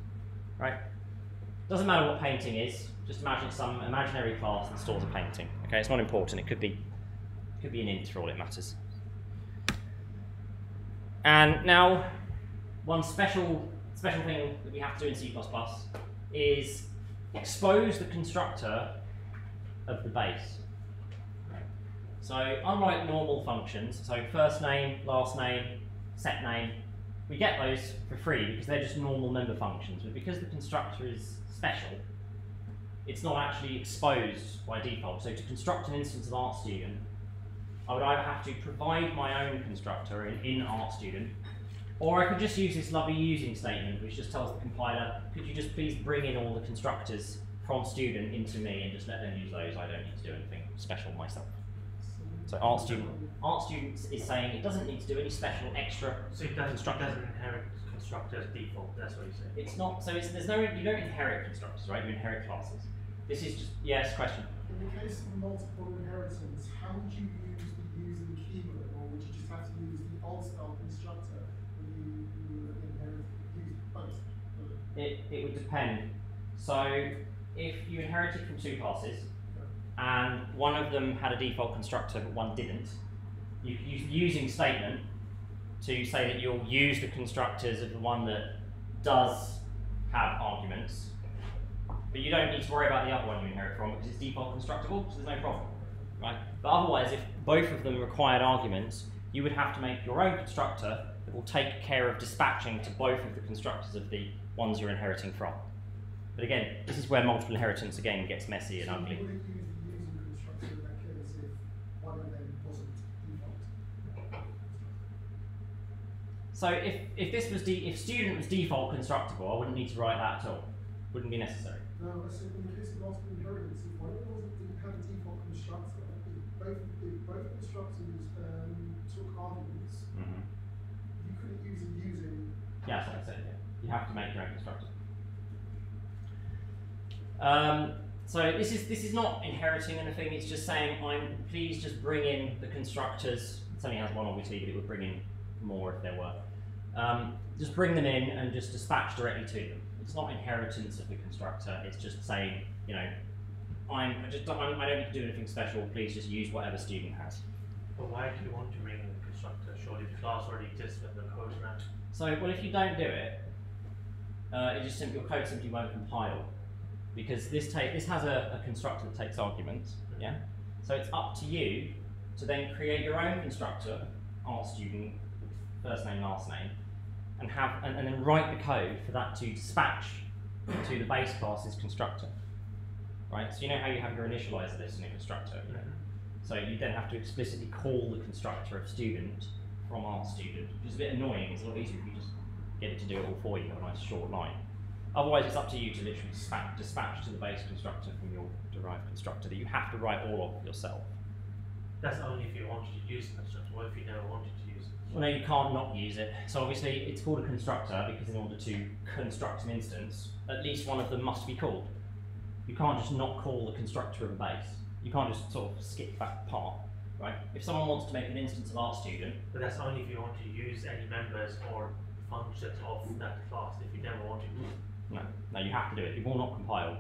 right? Doesn't matter what painting is. Just imagine some imaginary class that stores a painting. Okay, it's not important. It could be an int for all it matters. And now, one special thing that we have to do in C++ is expose the constructor of the base. So unlike normal functions, so first name, last name, set name, we get those for free because they're just normal member functions, but because the constructor is special, it's not actually exposed by default. So to construct an instance of ArtStudent, I would either have to provide my own constructor in ArtStudent, or I could just use this lovely using statement which just tells the compiler, could you just please bring in all the constructors from student into me and just let them use those, I don't need to do anything special myself. So ArtStudent is saying it doesn't need to do any special extra So it doesn't constructor. inherit constructor as default, that's what you're saying. It's not, so there's no, you don't inherit constructors, right? You inherit classes. This is just, yes, question. In the case of multiple inheritance, how would you use the using keyword, or would you just have to use the old style constructor when you use both? It would depend. So if you inherited from two classes, and one of them had a default constructor but one didn't, you could use the using statement to say that you'll use the constructors of the one that does have arguments, but you don't need to worry about the other one you inherit from because it's default constructible, so there's no problem, right? But otherwise, if both of them required arguments, you would have to make your own constructor that will take care of dispatching to both of the constructors of the ones you're inheriting from. But again, this is where multiple inheritance again gets messy and ugly. You wouldn't use the using constructor in that case if one of them wasn't default. So if this was if student was default constructible, I wouldn't need to write that at all. Wouldn't be necessary. No, I said in the case of multiple inheritance, if one of them didn't have a default constructor, if both constructors took arguments, you couldn't use a using. Yeah, that's what I said. Yeah. You have to make your own constructor. So this is not inheriting anything. It's just saying, please just bring in the constructors. It only has one obviously, but it would bring in more if there were. Just bring them in and just dispatch directly to them. It's not inheritance of the constructor. It's just saying, you know, I don't need to do anything special. Please just use whatever student has. But why do you want to bring in the constructor? Surely the class already exists when the code ran. So, well, if you don't do it, your code simply won't compile, because this has a constructor that takes arguments. Yeah. So it's up to you to then create your own constructor, ArtStudent, first name, last name, and then write the code for that to dispatch to the base class's constructor. Right. So you know how you have your initializer list in a constructor. You know? So you then have to explicitly call the constructor of student from ArtStudent, which is a bit annoying. It's a lot easier if you just get it to do it all for you in a nice short line. Otherwise, it's up to you to literally dispatch to the base constructor from your derived constructor that you have to write all of yourself. That's only if you wanted to use the constructor. What if you never wanted to use it? Well, no, you can't not use it. So obviously, it's called a constructor because in order to construct an instance, at least one of them must be called. You can't just not call the constructor of a base. You can't just sort of skip that part, right? If someone wants to make an instance of ArtStudent, But that's only if you want to use any members or functions of that class. If you never wanted to. no, you have to do it. It will not compile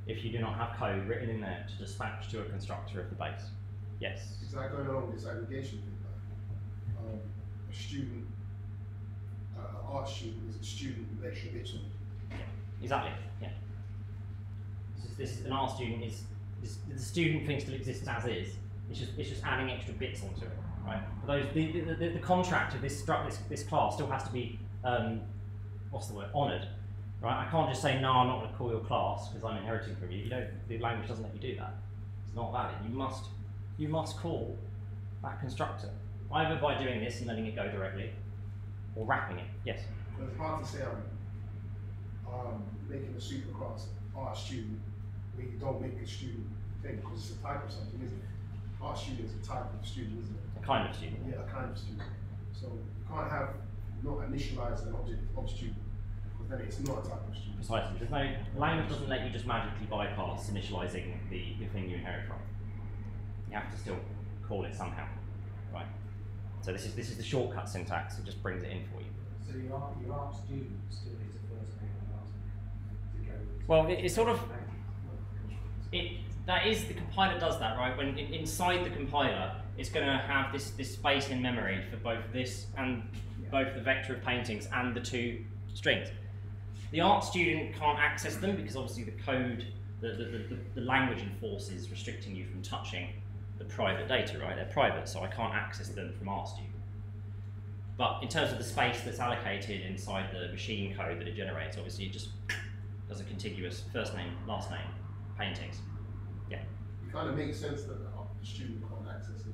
if you do not have code written in there to dispatch to a constructor of the base. Yes. Is that going along with this aggregation thing? Like, a student, an art student is a student with extra bits on it. Exactly. Yeah. An ArtStudent is the student thing still exists as is. It's just adding extra bits onto it, right? But the contract of this class still has to be honoured, right? I can't just say no, I'm not going to call your class because I'm inheriting from you. The language doesn't let you do that. It's not valid. You must call that constructor either by doing this and letting it go directly, or wrapping it. Yes. But it's hard to say I'm making a superclass art student when you don't make a student thing because it's a type of something, isn't it? Art student is a type of student, isn't it? A kind of student. Yeah, a kind of student. So you can't have not initialize an object of student because then it's not a type of student. Precisely. Language doesn't let you just magically bypass initializing the thing you inherit from. You have to still call it somehow, right? So this is the shortcut syntax. It just brings it in for you. So your art student still needs a first name and last name to go with. Well, it's sort of that is the compiler does that, right? When inside the compiler, it's going to have this space in memory for both this and both the vector of paintings and the two strings. The art student can't access them because obviously the code the language enforces restricting you from touching the private data, right? They're private, so I can't access them from RStudent. But in terms of the space that's allocated inside the machine code that it generates, obviously it just does a contiguous first name, last name, paintings. Yeah. It kind of makes sense that the student can't access it.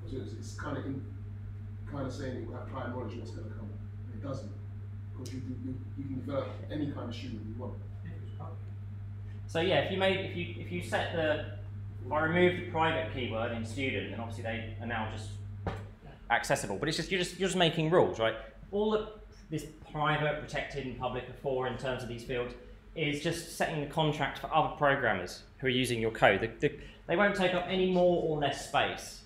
Because it's kind of saying it will have prior knowledge of what's going to come. And it doesn't. Because you can develop any kind of student you want. So yeah, if you set if I remove the private keyword in student, then obviously they are now just accessible. But it's just you're just making rules, right? All that this private, protected, and public are for in terms of these fields is just setting the contract for other programmers who are using your code. They won't take up any more or less space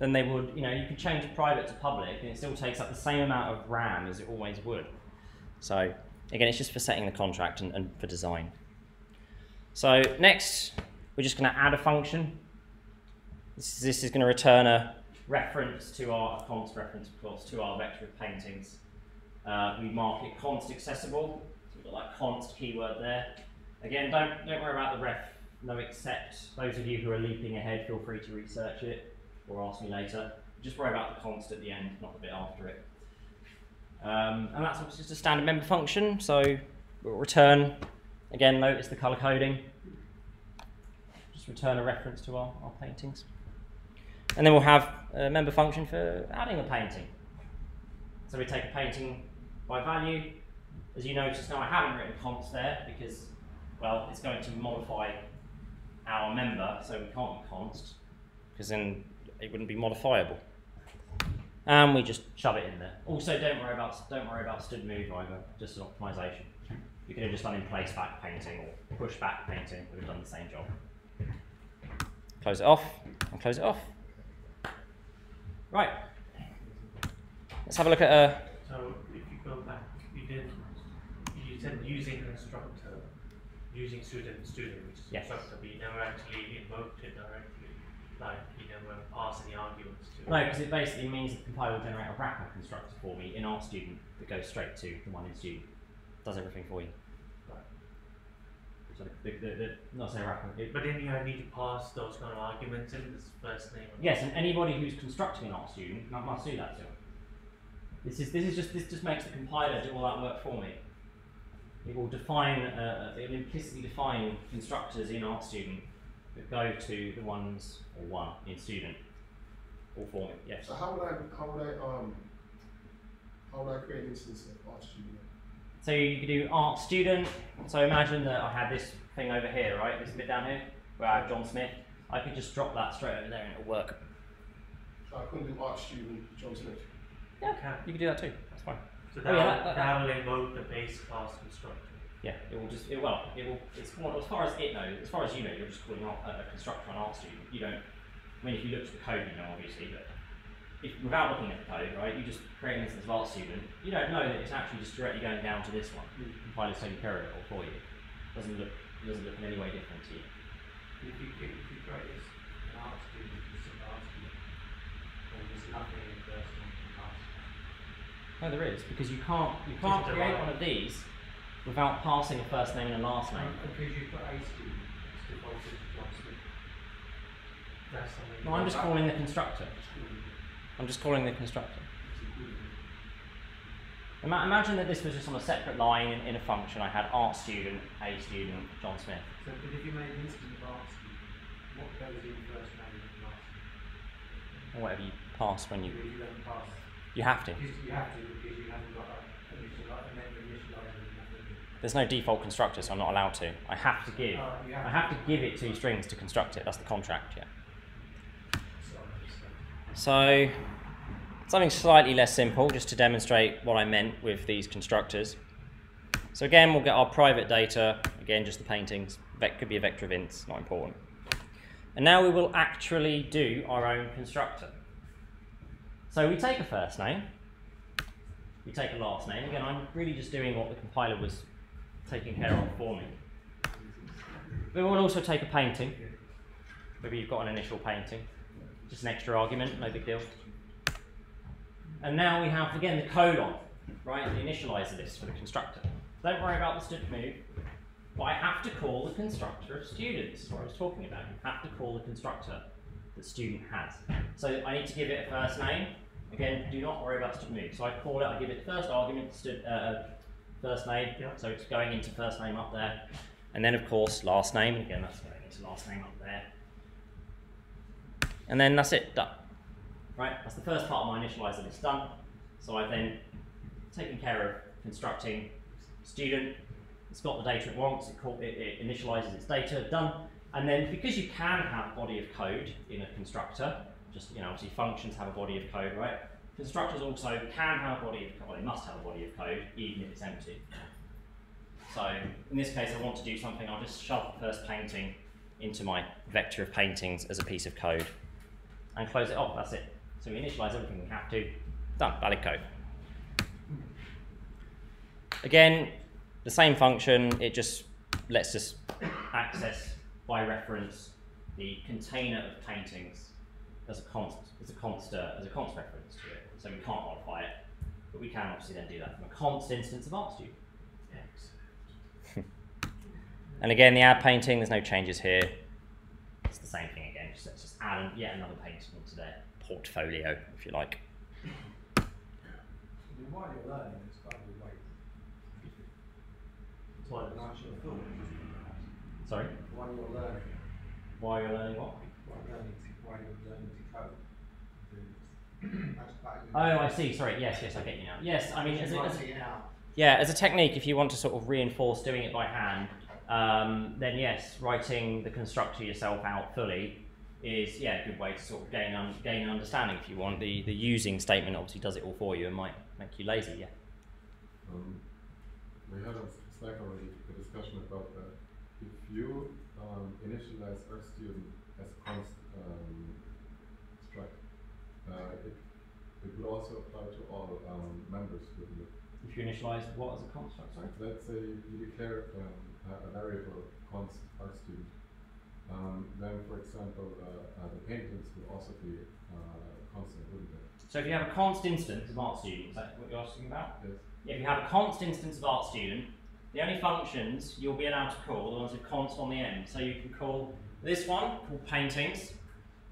than they would. You know, you can change private to public, and it still takes up the same amount of RAM as it always would. So again, it's just for setting the contract and for design. So next, we're just going to add a function. This is going to return a reference to our const reference, of course, to our vector of paintings. We mark it const accessible. So we've got that const keyword there. Again, don't worry about the ref no except. Those of you who are leaping ahead, feel free to research it or ask me later. Just worry about the const at the end, not the bit after it. And that's just a standard member function. So we'll return. Again, notice the color coding. Just return a reference to our paintings. And then we'll have a member function for adding a painting. So we take a painting by value. As you notice now, I haven't written const there because, well, it's going to modify our member, so we can't be const, because then it wouldn't be modifiable. And we just shove it in there. Also, don't worry about std move either, just an optimization. You could have just done in place back painting or push back painting, would have done the same job. Close it off and close it off. Right. Let's have a look at a. So if you go back, you said using constructor, using student, which is yes. constructor, but you never actually invoked it directly. Like you never passed any arguments to it. No, because it basically means the compiler will generate a wrapper constructor for me in RStudent that goes straight to the one in student. Does everything for you. Right. So not say wrapper. But then you need to pass those kind of arguments in this first name. Yes, and anybody who's constructing an RStudent must do that too. This just makes the compiler do all that work for me. It will define, it will implicitly define constructors in RStudent that go to the ones or one in student, all for me. Yes. So how would I create an instance of RStudent? So you could do RStudent. So imagine that I had this thing over here, right? This bit down here where I have John Smith. I could just drop that straight over there and it'll work. So I couldn't do RStudent John Smith. Yeah, you could do that too. That's fine. So that will invoke the base class constructor. Yeah, it will just, it's more, as far as it knows, as far as you know, you're just calling out a constructor on RStudent. You don't, I mean, if you look at the code, you know, obviously, but without looking at the code, right, you just create an instance of RStudent. You don't know that it's actually just directly going down to this one. The compiler's taking care of it all for you. It doesn't look in any way different to you. If you create this an RStudent, it's an RStudent, then there's nothing in the first one to pass. No, there is, because you can't create one of these without passing a first name and a last name. Because you put a student, it's defaulted to John Smith. That's something. No, I'm just calling the constructor. I'm just calling the constructor. Imagine that this was just on a separate line in a function. I had RStudent, a student, John Smith. So, but if you made an instance of RStudent, what goes in first name and last name? Or whatever you pass when you. Because you don't pass. You have to. You have to because you haven't got a initializer. There's no default constructor, so I'm not allowed to. I have to give. I have to give it 2 strings to construct it. That's the contract, yeah. So something slightly less simple, just to demonstrate what I meant with these constructors. So again, we'll get our private data. Again, just the paintings. Could be a vector of ints, not important. And now we will actually do our own constructor. So we take a first name. We take a last name. Again, I'm really just doing what the compiler was taking care of for me. But we'll also take a painting. Maybe you've got an initial painting. Just an extra argument, no big deal. And now we have, again, the code on, right? The initializer list for the constructor. Don't worry about the std move. but I have to call the constructor of student. This is what I was talking about. You have to call the constructor that student has. So I need to give it a first name. Again, do not worry about student move. So I call it, I give it the first argument, first name, so it's going into first name up there. And then of course last name, again that's going into last name up there. And then that's it, done. Right, that's the first part of my initializer, it's done. So I've then taken care of constructing student, it's got the data it wants, it initializes its data, done. And then because you can have body of code in a constructor, just, obviously functions have a body of code, right? Constructors also can have a body of code, well, they must have a body of code, even if it's empty. So in this case, I want to do something, I'll just shove the first painting into my vector of paintings as a piece of code and close it off, that's it. So we initialize everything we have to, done, valid code. Again, the same function, it just lets us access by reference the container of paintings as a const reference to it. So we can't modify it, but we can obviously then do that from a const instance of ArtStudent. And again, the add painting, there's no changes here. It's the same thing again, let's just add yet another painting onto their portfolio, if you like. I mean, while you're learning, it's quite a good way. Why? Nice your thought. Sorry? While you're learning. Why you're learning what? While you're learning to code. That's quite a good Oh, I see. Sorry. Yes, I get you now. Yes, I mean, as a a technique, if you want to sort of reinforce doing it by hand, then yes, writing the constructor yourself out fully is a good way to sort of gain an understanding. If you want, the using statement obviously does it all for you and might make you lazy. Yeah. We had a Slack already a discussion about that. If you initialize our student as a const struct, it would also apply to all members within it. If you initialize what as a construct, sorry? Let's say you declare a variable const our student. Then, for example, the paintings would also be constant, wouldn't they? So if you have a const instance of ArtStudent, is that what you're asking about? Yes. Yeah, if you have a const instance of ArtStudent, the only functions you'll be allowed to call are the ones with const on the end. So you can call this one, called paintings.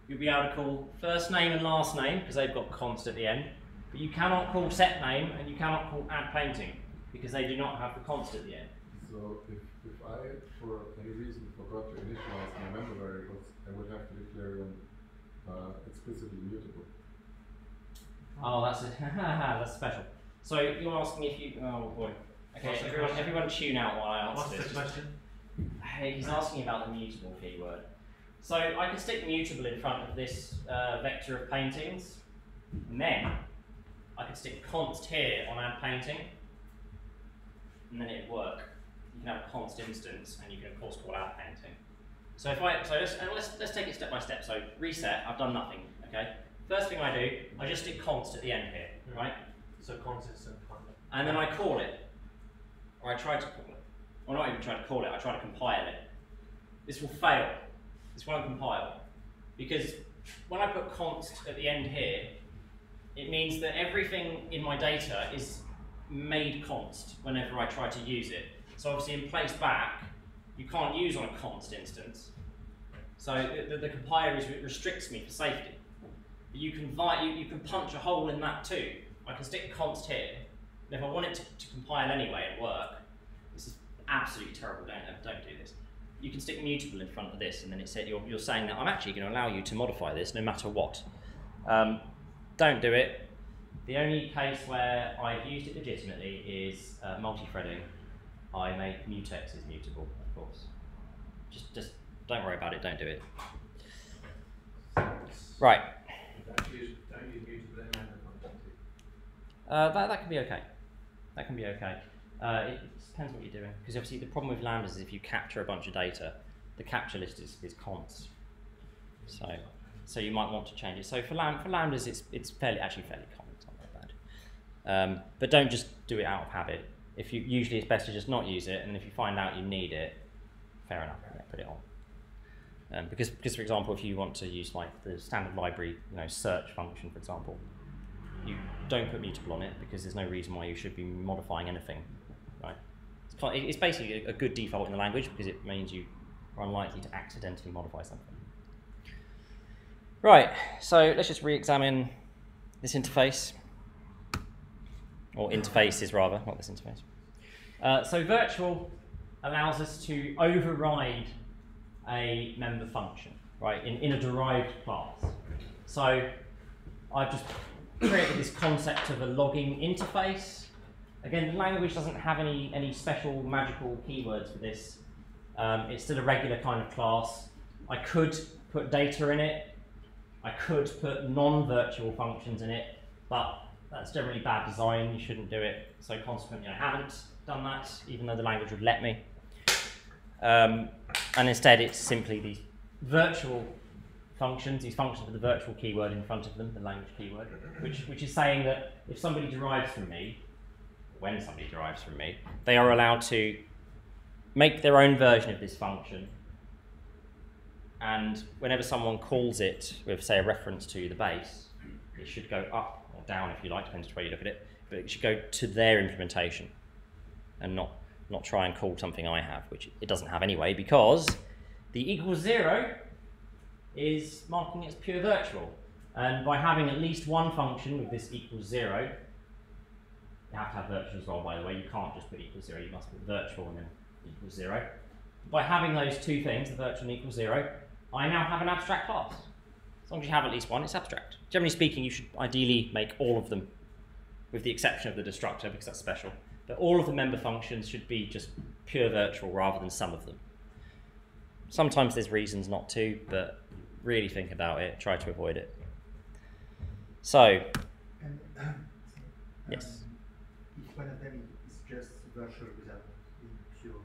You'll be able to call first name and last name, because they've got const at the end. But you cannot call set name, and you cannot call add painting, because they do not have the const at the end. So if I, for any reason, forgot to initialize my member variables, I would have to declare them explicitly mutable. Oh, that's special. So you're asking if you, oh boy. Okay, everyone tune out while I answer What's this. the question? Hey, he's asking about the mutable keyword. So I can stick mutable in front of this vector of paintings, and then I can stick const here on add painting, and then it'd work. You can have a const instance, and you can of course call add painting. So let's take it step by step. So reset, I've done nothing. Okay. First thing I do, I just stick const at the end here, right? So consistent. And then I call it, or I try to call it. Or not even try to call it, I try to compile it. This will fail. This won't compile. Because when I put const at the end here, it means that everything in my data is made const whenever I try to use it. So obviously in place back, you can't use on a const instance. So the compiler restricts me for safety. But you can punch a hole in that too. I can stick const here, and if I want it to compile anyway and work, this is absolutely terrible, don't do this. You can stick mutable in front of this, and then you're saying that I'm actually going to allow you to modify this no matter what. Don't do it. The only case where I've used it legitimately is multi-threading. I make mutex is mutable, of course. Just don't worry about it, don't do it. Right. Don't use mutable in random functionality. That can be okay. That can be okay. It depends what you're doing, because obviously the problem with lambdas is if you capture a bunch of data, the capture list is const. So you might want to change it. So for lambdas, it's actually fairly common. It's not that bad. But don't just do it out of habit. Usually it's best to just not use it, and if you find out you need it, fair enough, yeah, put it on. Because for example, if you want to use like the standard library, search function, for example, you don't put mutable on it because there's no reason why you should be modifying anything, right? It's basically a good default in the language because it means you are unlikely to accidentally modify something. Right, so let's just re-examine this interface, or interfaces rather, not this interface. So virtual allows us to override a member function, right, in a derived class. So I've just created this concept of a logging interface. Again, the language doesn't have any special magical keywords for this. It's still a regular kind of class. I could put data in it. I could put non-virtual functions in it, but that's generally bad design. You shouldn't do it. So consequently, I haven't done that, even though the language would let me. And instead, it's simply these virtual functions, these functions with the virtual keyword in front of them, the language keyword, which is saying that if somebody derives from me, when somebody derives from me, they are allowed to make their own version of this function, and whenever someone calls it with, say, a reference to the base, it should go up or down, if you like, depends which way you look at it, but it should go to their implementation and not try and call something I have, which it doesn't have anyway, because the equals 0 is marking it as pure virtual. And by having at least one function with this equals 0, you have to have virtual as well, by the way. You can't just put equals 0, you must put virtual and then equals 0. By having those two things, the virtual and equals 0, I now have an abstract class. As long as you have at least one, it's abstract. Generally speaking, you should ideally make all of them, with the exception of the destructor, because that's special. But all of the member functions should be just pure virtual rather than some of them. Sometimes there's reasons not to, but really think about it, try to avoid it. So, And, yes. If one of them is just virtual without being pure,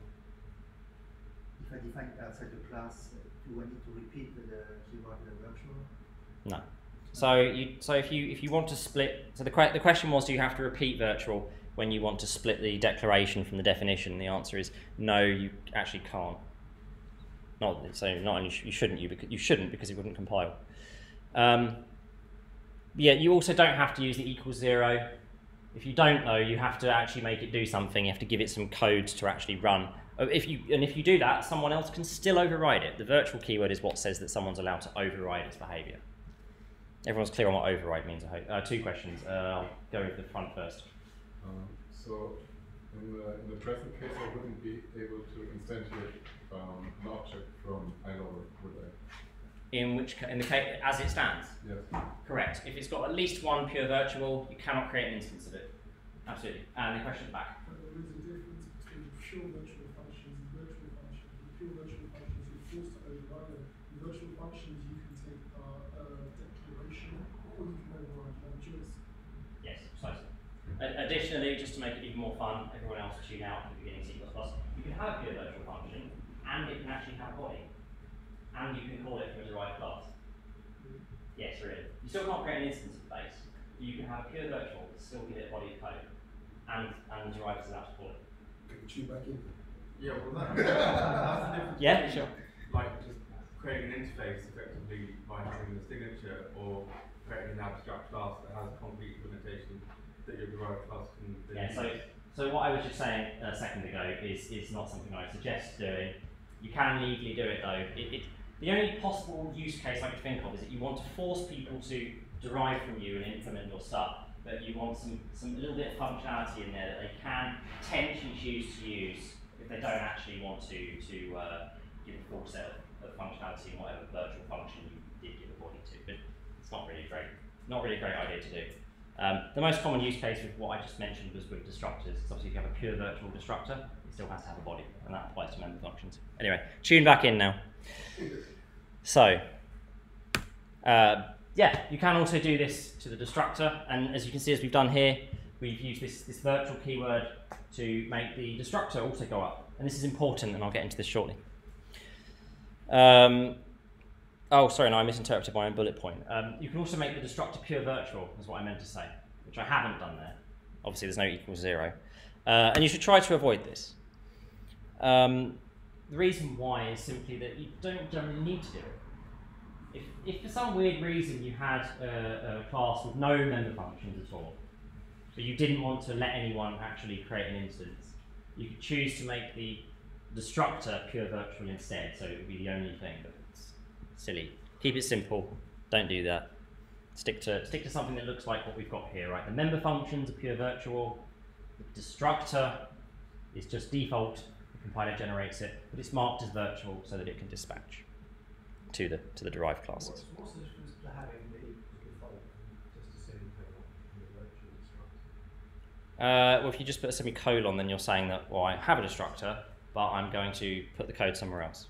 if I define it outside the class, do I need to repeat the keyword virtual? No. So if you want to split, so the question was, do you have to repeat virtual when you want to split the declaration from the definition? The answer is no, you actually can't. Not only you shouldn't because it wouldn't compile. Yeah, you also don't have to use the equals 0. If you don't know, you have to actually make it do something. You have to give it some code to actually run. If you do that, someone else can still override it. The virtual keyword is what says that someone's allowed to override its behavior. Everyone's clear on what override means, I hope. Two questions. I'll go with the front first. So in the present case, I wouldn't be able to instantiate an object from iLover, would I? In the case as it stands? Yes. Correct. If it's got at least one pure virtual, you cannot create an instance of it. Absolutely. And the question back. But there is a difference between pure virtual functions and virtual functions. The pure virtual functions, you're forced to override them. The virtual functions, you can take declaration, or you can override them. Choice. Yes, precisely. Additionally, just to make it even more fun, everyone else tune out at the beginning C++, you can have a pure virtual function, and it can actually have a body. And you can call it from a derived class. Yes, really. You still can't create an instance of the base, but you can have a pure virtual, still give it a body of code, and the derived is allowed to call it. Can you tune back in? Yeah, well that's the difference. Yeah, between, sure. Like just creating an interface effectively by having the signature, or creating an abstract class that has a concrete implementation that your derived class can do. Yeah, so what I was just saying a second ago is not something I suggest doing. You can legally do it though. The only possible use case I could think of is that you want to force people to derive from you and implement your stuff, but you want some little bit of functionality in there that they can potentially choose to use if they don't actually want to give a full set of functionality in whatever virtual function you did give a body to. But it's not really a great idea to do. The most common use case with what I just mentioned was with destructors. So obviously if you have a pure virtual destructor, it still has to have a body, and that applies to member functions. Anyway, tune back in now. So, yeah, you can also do this to the destructor, and as you can see, as we've done here, we've used this virtual keyword to make the destructor also go up. And this is important, and I'll get into this shortly. Oh, sorry, no, I misinterpreted my own bullet point. You can also make the destructor pure virtual, is what I meant to say, which I haven't done there. Obviously, there's no equals 0. And you should try to avoid this. The reason why is simply that you don't generally need to do it. If for some weird reason you had a class with no member functions at all, but you didn't want to let anyone actually create an instance, You could choose to make the destructor pure virtual instead, so it would be the only thing, but it's silly. Keep it simple. Don't do that. Stick to something that looks like what we've got here, right? The member functions are pure virtual. The destructor is just default. The compiler generates it, but it's marked as virtual so that it can dispatch to the derived classes. What's the difference to having the equals default, just a semicolon in the virtual destructor? Well, if you just put a semicolon, then you're saying that, well, I have a destructor, but I'm going to put the code somewhere else.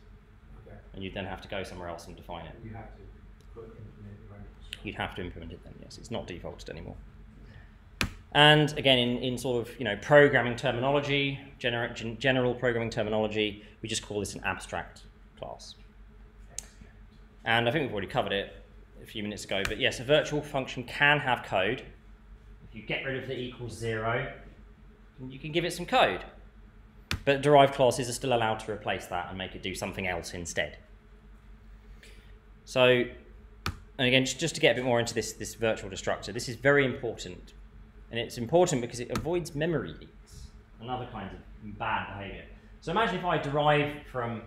Okay. And you then have to go somewhere else and define it. You have to implement your own destructor. You'd have to implement it then, yes. It's not defaulted anymore. And again, in sort of programming terminology, general programming terminology, we just call this an abstract class. And I think we've already covered it a few minutes ago, but yes, a virtual function can have code. If you get rid of the equals 0, you can give it some code. But derived classes are still allowed to replace that and make it do something else instead. So, and again, just to get a bit more into this virtual destructor, this is very important. And it's important because it avoids memory leaks and other kinds of bad behavior. So imagine if I derive from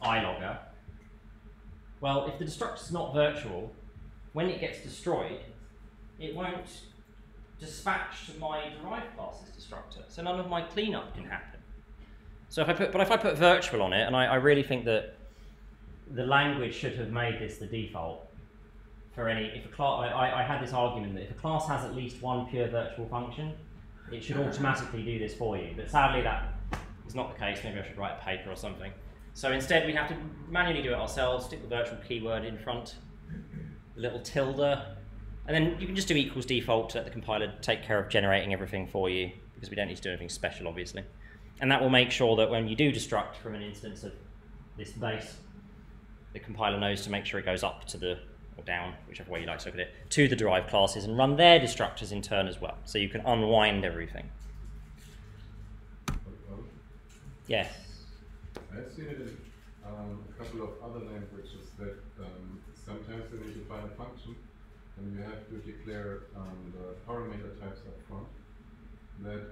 iLogger. Well, if the destructor is not virtual, when it gets destroyed, it won't dispatch to my derived classes destructor. So none of my cleanup can happen. So if I put virtual on it, and I really think that the language should have made this the default for any, if a class, I had this argument that if a class has at least one pure virtual function, it should automatically do this for you. But sadly that is not the case. Maybe I should write a paper or something. So instead we have to manually do it ourselves, stick the virtual keyword in front, the little tilde, and then you can just do equals default to let the compiler take care of generating everything for you, because we don't need to do anything special, obviously. And that will make sure that when you do destruct from an instance of this base, the compiler knows to make sure it goes up to the, or down, whichever way you like to look at it, to the derived classes and run their destructors in turn as well. So you can unwind everything. Yes? I've seen it in a couple of other languages that sometimes they need to define a function and you have to declare the parameter types up front. That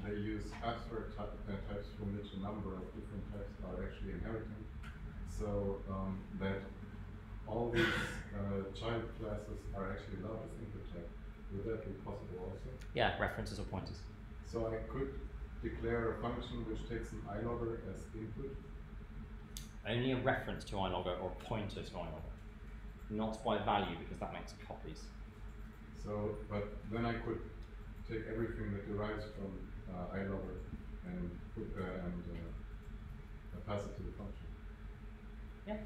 they use abstract types from which a number of different types are actually inheriting. So that all these child classes are actually allowed as input type. Would that be possible also? Yeah, references or pointers. So I could declare a function which takes an iLogger as input? Only a reference to iLogger or a pointer to iLogger. Not by value, because that makes copies. So, but then I could take everything that derives from iLogger and put pass it to the function. Yeah,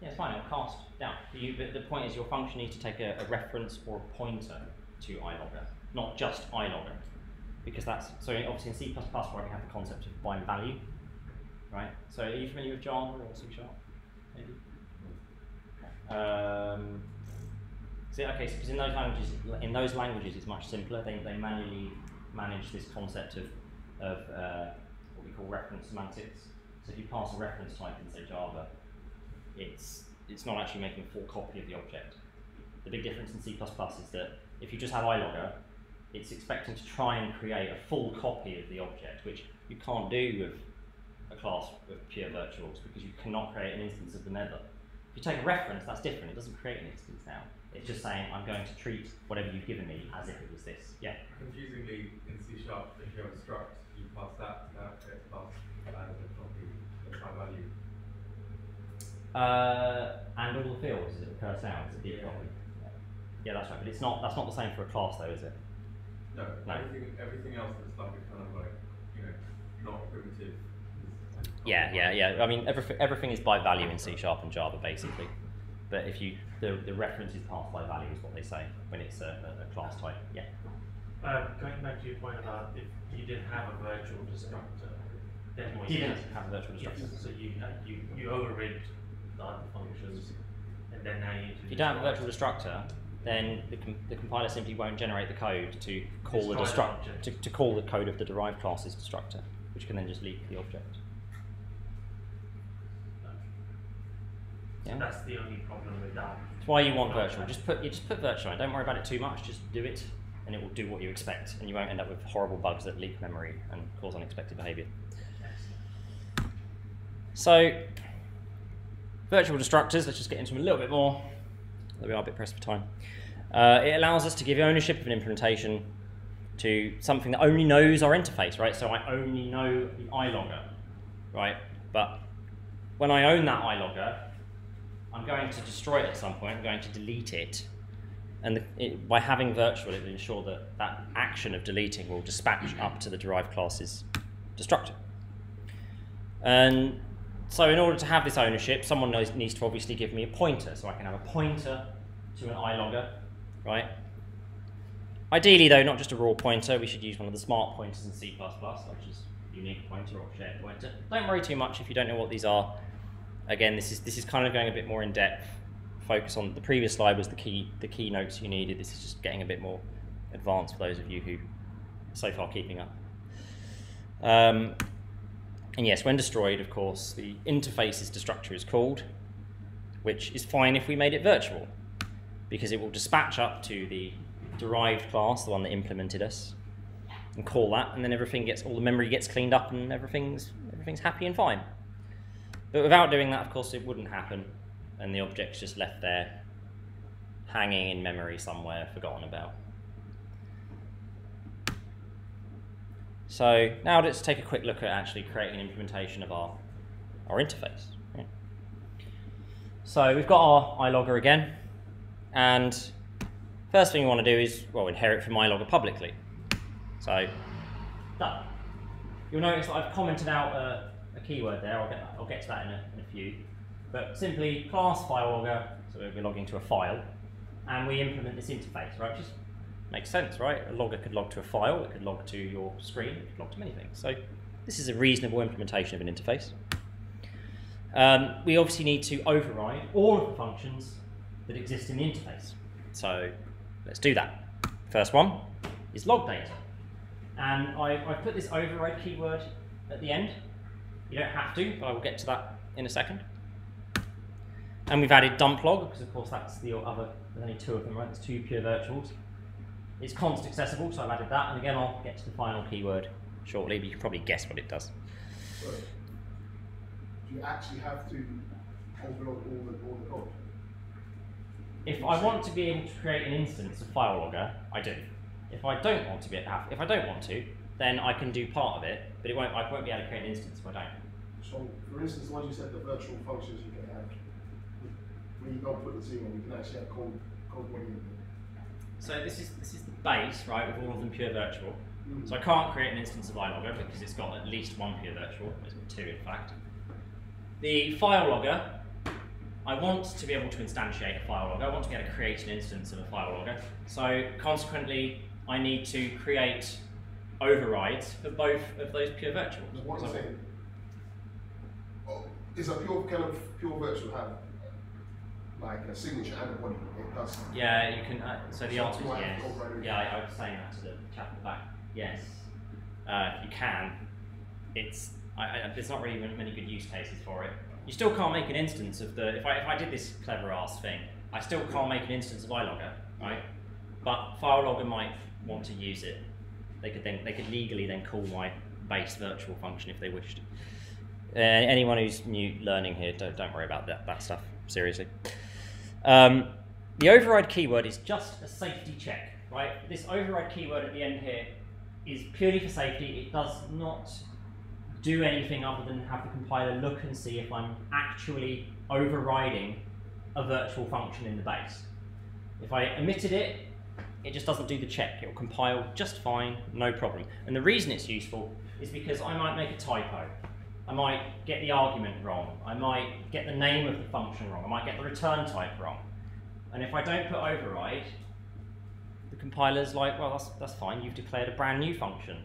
it's fine. It'll cast down. But the point is, your function needs to take a reference or a pointer to iLogger, not just iLogger, because that's so. Obviously, in C++, where we have the concept of by value, right? So, are you familiar with Java or C#? Maybe. Okay, because in those languages, it's much simpler. They manually manage this concept of what we call reference semantics. So if you pass a reference type in, say, Java, it's not actually making a full copy of the object. The big difference in C++ is that if you just have iLogger, it's expecting to try and create a full copy of the object, which you can't do with a class of pure virtuals because you cannot create an instance of them ever. If you take a reference, that's different. It doesn't create an instance now. It's just saying, I'm going to treat whatever you've given me as if it was this. Yeah? Confusingly, in C#, if you have a struct, you pass that to that creates class as a copy of high value. And all the fields, as it occurs now, it's a deep copy. Yeah, that's right. But that's not the same for a class, though, is it? No, everything else that's like a kind of like, not primitive. Yeah. I mean, everything is by value in C# and Java, basically. But if the reference is passed by value is what they say when it's a class type. Yeah. Going back to your point about if you didn't have a virtual destructor, then what You didn't have a virtual destructor. Yes, so you overrid the other functions, and then now you need to. If you don't have a virtual destructor, then the compiler simply won't generate the code to call the destructor to call the code of the derived class's destructor, which can then just leak the object. So that's the only problem with that. That's why you want virtual. Just put virtual in. Don't worry about it too much. Just do it. and it will do what you expect, and you won't end up with horrible bugs that leak memory and cause unexpected behavior. So, virtual destructors, let's just get into them a little bit more. We are a bit pressed for time. It allows us to give ownership of an implementation to something that only knows our interface, right? So I only know the iLogger, right? But when I own that iLogger, I'm going to destroy it at some point. I'm going to delete it. And by having virtual, it will ensure that that action of deleting will dispatch up to the derived class's destructor. And so in order to have this ownership, someone needs to obviously give me a pointer. So I can have a pointer to an iLogger, right? Ideally, though, not just a raw pointer. We should use one of the smart pointers in C++, such as unique pointer or shared pointer. Don't worry too much if you don't know what these are. Again, this is kind of going a bit more in depth. Focus on the previous slide was the keynotes you needed. This is just getting a bit more advanced for those of you who are so far keeping up. And yes, when destroyed, of course, the interface's destructor is called, which is fine if we made it virtual, because it will dispatch up to the derived class, the one that implemented us, and call that, and then all the memory gets cleaned up, and everything's happy and fine. But without doing that, of course, it wouldn't happen, and the object's just left there, hanging in memory somewhere, forgotten about. So now let's take a quick look at actually creating an implementation of our interface. Right? So we've got our iLogger again, and first thing we want to do is, well, inherit from iLogger publicly. So done. You'll notice that I've commented out a keyword there. I'll get to that in a few. But simply class FileLogger, so we're logging to a file, and we implement this interface, right? Just makes sense, right? A logger could log to a file, it could log to your screen, it could log to many things. So this is a reasonable implementation of an interface. We obviously need to override all of the functions that exist in the interface. So let's do that. First one is log data. And I've put this override keyword at the end. You don't have to, but I will get to that in a second. And we've added dump log, because of course that's the other, there's only two of them, right? There's two pure virtuals. It's const accessible, so I've added that, and again I'll get to the final keyword shortly, but you can probably guess what it does. So, do you actually have to overload all the code? If I want to be able to create an instance of FileLogger, I do. If I don't want to, then I can do part of it, but I won't be able to create an instance if I don't. So, for instance, once you said the virtual functions you can have, when you don't put the zero, you can actually have code pointing in there. So this is the base, right, with all of them pure virtual. So I can't create an instance of iLogger because it's got at least one pure virtual, there's two in fact. The FileLogger, I want to be able to instantiate a FileLogger. I want to be able to create an instance of a FileLogger. So consequently, I need to create overrides for both of those pure virtuals. What I'm saying, is a pure virtual have like a signature and a body? It does. Yeah, you can. So the answer is yes. Yeah, I was saying that to the chap at the back. Yes, you can. There's not really many good use cases for it. You still can't make an instance of the. If I did this clever ass thing, I still can't make an instance of iLogger, right? But FileLogger might want to use it. They could legally then call my base virtual function if they wished. Anyone who's new learning here, don't worry about that stuff seriously. The override keyword is just a safety check, right? This override keyword at the end here is purely for safety. It does not do anything other than have the compiler look and see if I'm actually overriding a virtual function in the base. If I omitted it, it just doesn't do the check. It will compile just fine, no problem. And the reason it's useful is because I might make a typo. I might get the argument wrong. I might get the name of the function wrong. I might get the return type wrong. And if I don't put override, the compiler's like, well, that's fine. You've declared a brand new function.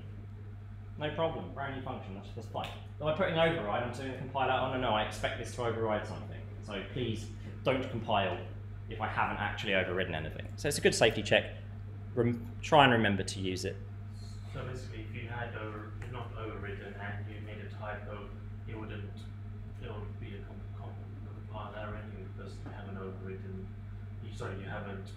No problem, brand new function, that's fine. If I put in override, I'm telling the compiler, oh no, I expect this to override something. So please don't compile if I haven't actually overridden anything. So it's a good safety check. Try and remember to use it. So basically, if you had not overridden and you made a typo, it would be a compile error anyway because you haven't overridden. You haven't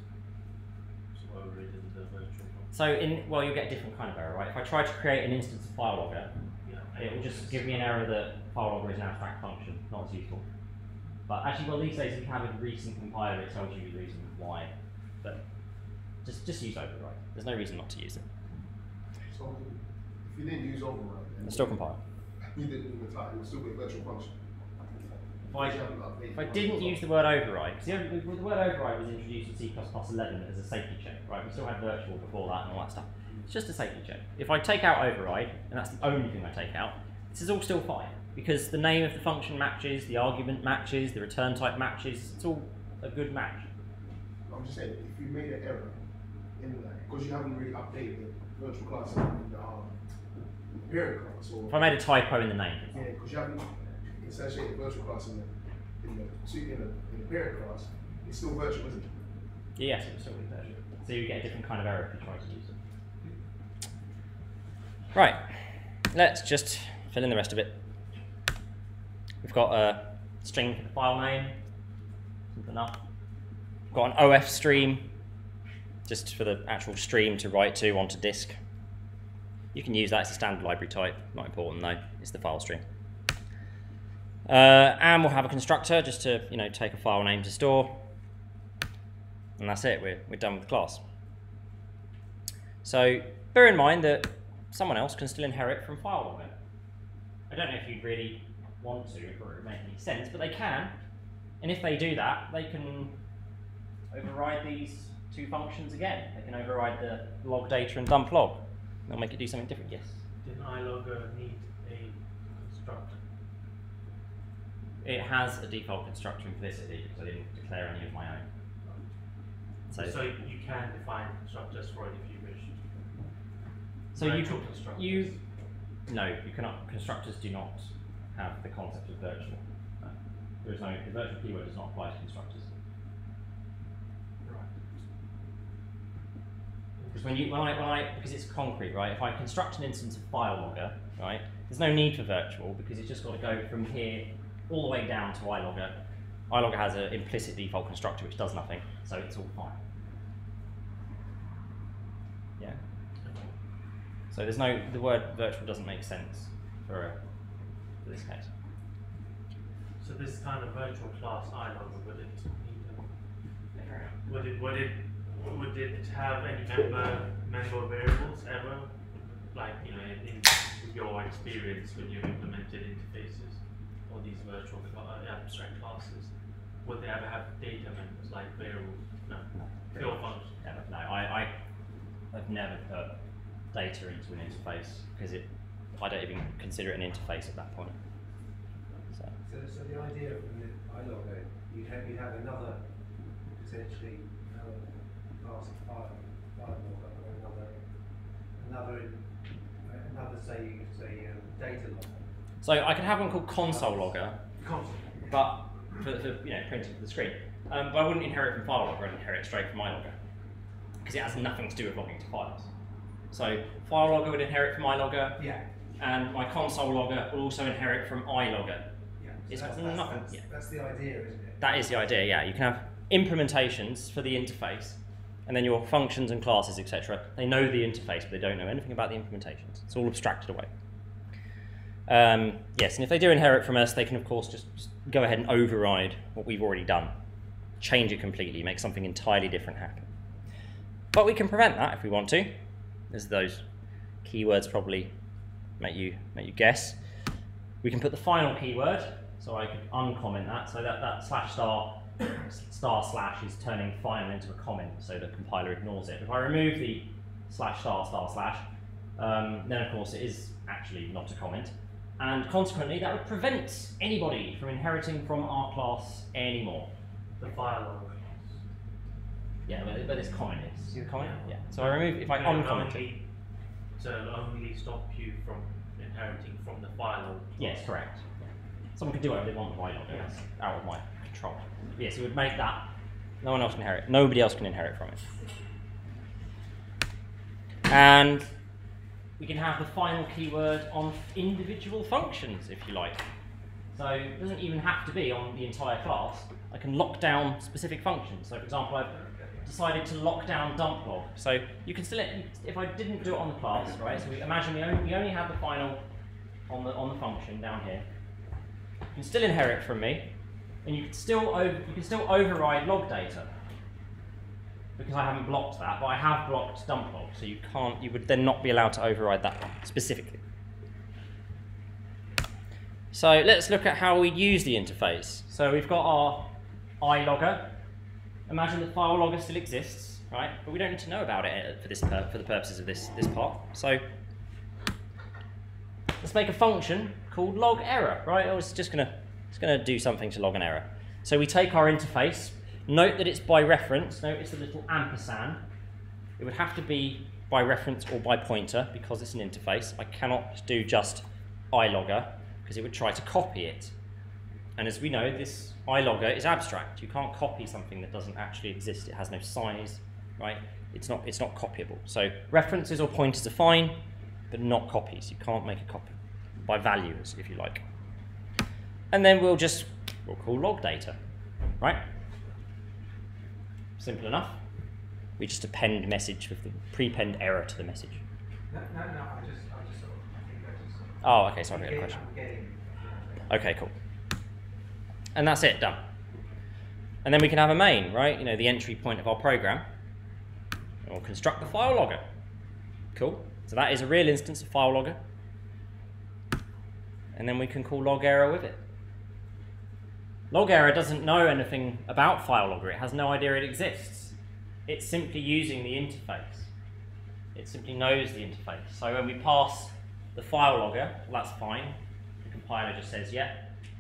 sort overridden the virtual function. So well, you'll get a different kind of error, right? If I try to create an instance of file logger, Yeah, it will just give me an error that file logger is an abstract function, not as useful. But actually, well, these days you have a recent compiler that tells you the reason why. But just use override. There's no reason not to use it. So if you didn't use override, then It's still compile. you didn't do the type, it would still be a virtual function. If I didn't use the word override, because the word override was introduced in C++11 as a safety check, right? We still had virtual before that and all that stuff. It's just a safety check. If I take out override, and that's the only thing I take out, this is all still fine, because the name of the function matches, the argument matches, the return type matches, it's all a good match. I'm just saying, if you made an error in that, because you haven't really updated the virtual class in the parent class, or If I made a typo in the name. yeah, because you haven't instantiated the virtual class in the parent class, it's still virtual, isn't it? Yes, it will still be virtual. So you get a different kind of error if you try to use it. Right, let's just fill in the rest of it. We've got a string for the file name, simple enough. We've got an OF stream, just for the actual stream to write to onto disk. You can use that as a standard library type, not important though, it's the file stream. And we'll have a constructor just to take a file name to store. And that's it, we're done with the class. So bear in mind that someone else can still inherit from file logger. I don't know if you'd really want to, if it would make any sense, but they can. And if they do that, they can override these two functions again. They can override the log data and dump log. They'll make it do something different, yes? Did iLogger need a constructor? It has a default constructor implicitly because I didn't declare any of my own. So you can define constructors for it if you wish. So Virtual constructors. No, you cannot. Constructors do not have the concept of virtual. No. There is no. The virtual keyword does not apply to constructors. Right. Because because it's concrete, right? If I construct an instance of file logger, right, there's no need for virtual because it's just got to go from here all the way down to iLogger. iLogger has an implicit default constructor which does nothing, so it's all fine. Yeah. So there's no, the word virtual doesn't make sense for this case. So this kind of virtual class iLogger, would it have any member variables ever? Like, in your experience when you implemented interfaces or these virtual abstract classes, would they ever have data members like variables? No. Pure functions. Never. No, I've never put data into an interface because I don't even consider it an interface at that point. So the idea of the iLogger, you'd have another potentially class of file logger, or another say you could say data logger. So I can have one called console logger, but for printing to the screen. But I wouldn't inherit from file logger, I'd inherit straight from iLogger because it has nothing to do with logging to files. So file logger would inherit from iLogger, yeah, and my console logger will also inherit from iLogger. Yeah. It's So got nothing. Yeah. that's the idea, isn't it? That is the idea. Yeah, you can have implementations for the interface, and then your functions and classes, etc. They know the interface, but they don't know anything about the implementations. It's all abstracted away. Yes, and if they do inherit from us, they can of course just go ahead and override what we've already done, change it completely, make something entirely different happen. But we can prevent that if we want to, as those keywords probably make you guess. We can put the final keyword, so I could uncomment that, so that // is turning final into a comment, so the compiler ignores it. If I remove the // then of course it is actually not a comment, and consequently that would prevent anybody from inheriting from our class anymore. The file logger. Yeah, but this comment is. See the comment? Yeah. So I remove, if I uncomment it. So it'll only stop you from inheriting from the file logger. Yes, correct. Someone can do whatever they want with iLogger, that's out of my control. But yes, it would make that, no one else can inherit, nobody else can inherit from it. And we can have the final keyword on individual functions, if you like. So it doesn't even have to be on the entire class. I can lock down specific functions. So for example, I've decided to lock down dump log. So you can still, if I didn't do it on the class, right? So imagine we only had the final on the function down here. You can still inherit from me, and you can still override log data because I haven't blocked that, but I have blocked dump log, so you would then not be allowed to override that specifically. So let's look at how we use the interface. So we've got our iLogger. Imagine the file logger still exists, right? But we don't need to know about it for the purposes of this part. So let's make a function called log error, right? It's just gonna do something to log an error. So we take our interface. Note that it's by reference. Notice the little ampersand. It would have to be by reference or by pointer because it's an interface. I cannot do just iLogger because it would try to copy it. And as we know, this iLogger is abstract. You can't copy something that doesn't actually exist. It has no size, right? It's not copyable. So references or pointers are fine, but not copies. You can't make a copy by values, if you like. And then we'll call log data, right? Simple enough. We just append message with the prepend error to the message. No, I just sort of, I think I just sort of. Oh, okay, sorry, I got a question. Okay, cool. And that's it, done. And then we can have a main, right? You know, the entry point of our program. And we'll construct the file logger. Cool. So that is a real instance of file logger. And then we can call log error with it. Log error doesn't know anything about file logger. It has no idea it exists. It's simply using the interface. It simply knows the interface. So when we pass the file logger, well, that's fine. The compiler just says, yeah,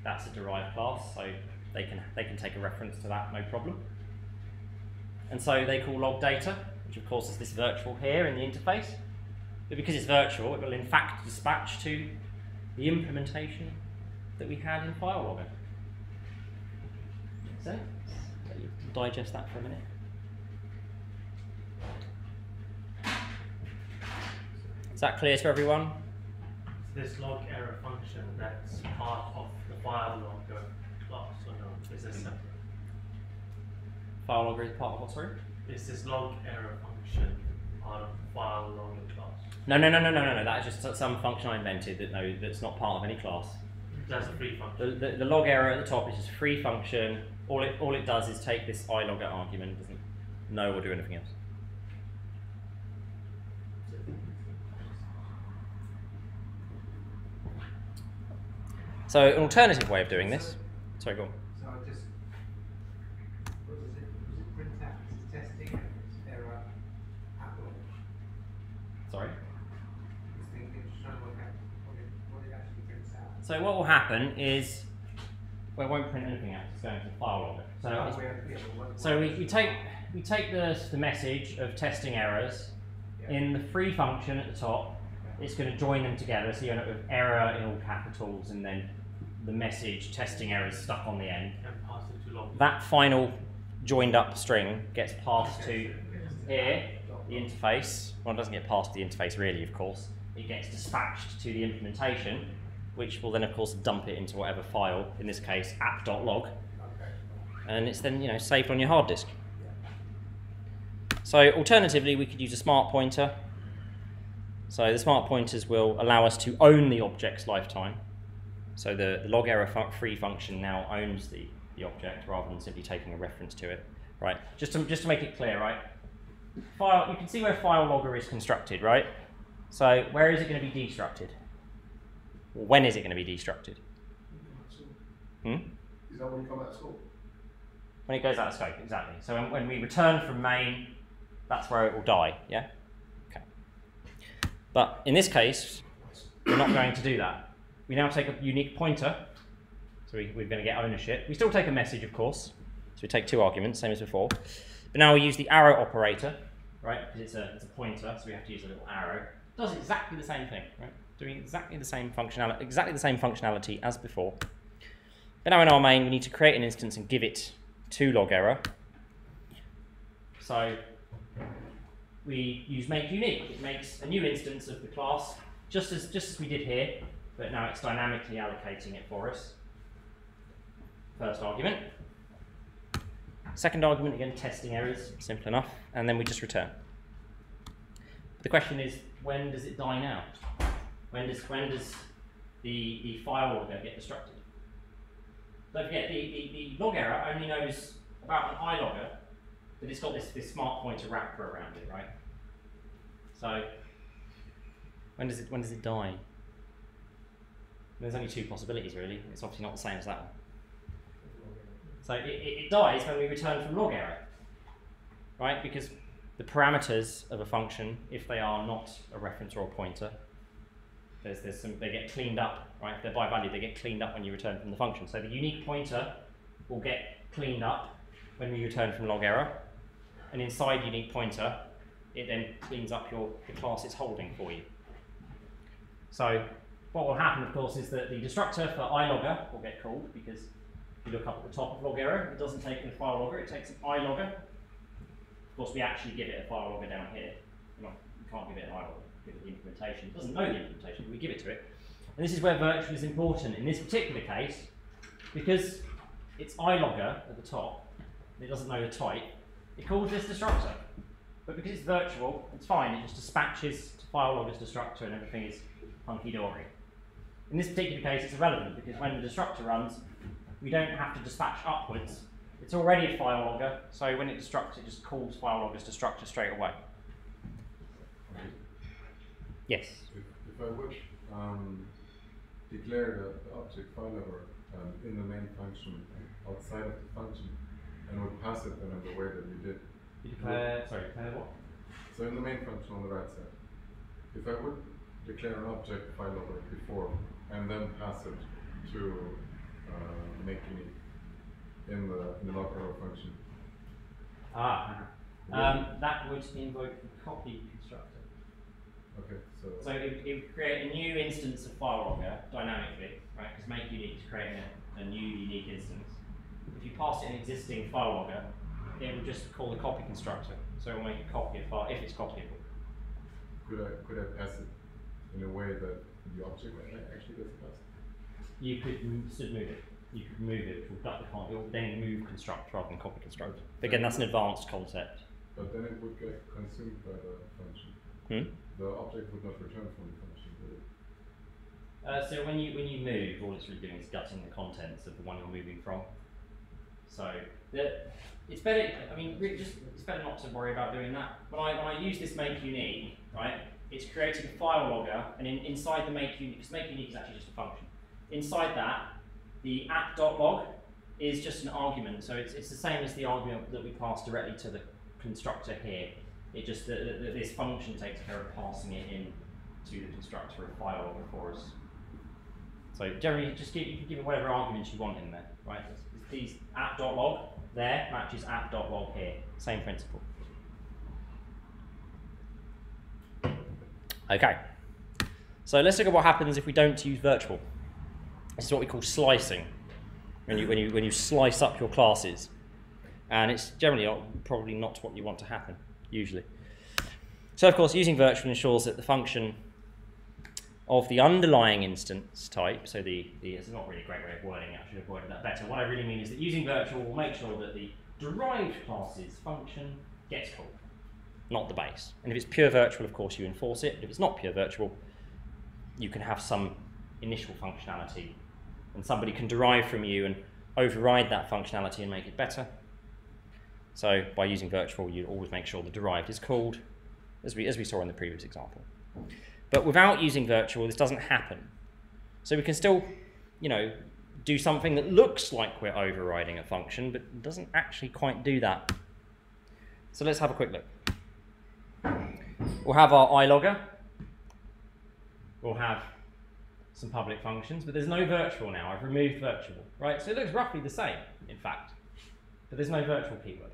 that's a derived class, so they can take a reference to that, no problem. And so they call log data, which of course is this virtual here in the interface. But because it's virtual, it will in fact dispatch to the implementation that we had in file logger. So, let you digest that for a minute. Is that clear to everyone? This log error function, that's part of the file logger class, or no? Is this separate? File logger is part of what, sorry? Is this log error function part of the file logger class? No. That is just some function I invented that's not part of any class. That's a free function. The log error at the top is just a free function. All it does is take this iLogger argument, doesn't know or do anything else. So an alternative way of doing this. Sorry, go on. So I just, what does it print out? It's testing error at launch. Sorry. Just trying to work out what it actually prints out. So what will happen is, well, it won't print anything out. It's going to the file logger. So we take the message of testing errors in the free function at the top. It's going to join them together. So you end up with error in all capitals, and then the message testing errors stuck on the end. And pass it to log. That final joined up string gets passed to here, the interface. Well, it doesn't get passed to the interface really, of course. It gets dispatched to the implementation, which will then, of course, dump it into whatever file, in this case, app.log, and it's then, saved on your hard disk. So, alternatively, we could use a smart pointer. So, the smart pointers will allow us to own the object's lifetime. So, the log error free function now owns the object rather than simply taking a reference to it, right? Just to make it clear, right? You can see where file logger is constructed, right? So, where is it going to be destructed? When is it going to be destructed? Is that when you come out of school? When it goes out of scope, exactly. So when we return from main, that's where it will die, yeah? Okay. But in this case, we're not going to do that. We now take a unique pointer, so we're going to get ownership. We still take a message, of course. So we take two arguments, same as before. But now we use the arrow operator, right? Because it's a pointer, so we have to use a little arrow. It does exactly the same thing, right? Doing exactly the same functionality as before. But now in our main, we need to create an instance and give it to log error. So we use make unique. It makes a new instance of the class, just as we did here, but now it's dynamically allocating it for us. First argument. Second argument, again, testing errors, simple enough, and then we just return. The question is, when does it die now? When does the file logger get destructed? Don't forget, the log error only knows about an iLogger, but it's got this smart pointer wrapper around it, right? So when does it die? There's only two possibilities really. It's obviously not the same as that one. So it dies when we return from log error, right? Because the parameters of a function, if they are not a reference or a pointer, there's some, they get cleaned up, right? If they're by value, they get cleaned up when you return from the function. So the unique pointer will get cleaned up when we return from log error, and inside unique pointer, it then cleans up the class it's holding for you. So what will happen, of course, is that the destructor for iLogger will get called, because if you look up at the top of log error, it doesn't take the file logger, it takes an iLogger. Of course, we actually give it a file logger down here. You can't give it an iLogger, give it the implementation. It doesn't know the implementation, but we give it to it. And this is where virtual is important in this particular case, because it's iLogger at the top, and it doesn't know the type, it calls this destructor. But because it's virtual, it's fine, it just dispatches to file logger's destructor and everything is hunky-dory. In this particular case, it's irrelevant, because when the destructor runs, we don't have to dispatch upwards. It's already a file logger, so when it destructs, it just calls file logger's destructor straight away. Yes? If I would declare the object file logger in the main function outside of the function, and would pass it then in the way that we did. You declare, sorry, declare what? So in the main function on the right side, if I would declare an object file logger before, and then pass it to make unique in the log error function. That would invoke the copy constructor. Okay, So it would create a new instance of file logger dynamically, right? Because make unique is creating a new unique instance. If you pass it an existing file logger, it would just call the copy constructor. So it will make a copy of file if it's copyable. Could I pass it in a way that the object actually gets passed? You could move it. You could move it, it will then move construct rather than copy construct. But again, that's an advanced concept. But then it would get consumed by the function. The object would not return from the function, would it? So when you move, all it's really doing is gutting the contents of the one you're moving from. So it's better. I mean, really it's better not to worry about doing that. When I use this make unique, right? It's creating a file logger, and inside the make unique, because make unique is actually just a function. Inside that, the app.log is just an argument. So it's the same as the argument that we pass directly to the constructor here. It just this function takes care of passing it in to the constructor of file logger for us. So generally, you can give it whatever arguments you want in there, right? These app.log there matches app.log here. Same principle. Okay. So let's look at what happens if we don't use virtual. This is what we call slicing. When you slice up your classes, and it's generally probably not what you want to happen usually. So of course, using virtual ensures that the function of the underlying instance type, so it's not really a great way of wording it, I should have worded that better. What I really mean is that using virtual will make sure that the derived class's function gets called, not the base. And if it's pure virtual, of course, you enforce it. If it's not pure virtual, you can have some initial functionality, and somebody can derive from you and override that functionality and make it better. So by using virtual, you always make sure the derived is called, as we saw in the previous example. But without using virtual, this doesn't happen. So we can still, do something that looks like we're overriding a function, but doesn't actually quite do that. So let's have a quick look. We'll have our iLogger. We'll have some public functions, but there's no virtual now. I've removed virtual, right? So it looks roughly the same, in fact, but there's no virtual keyword.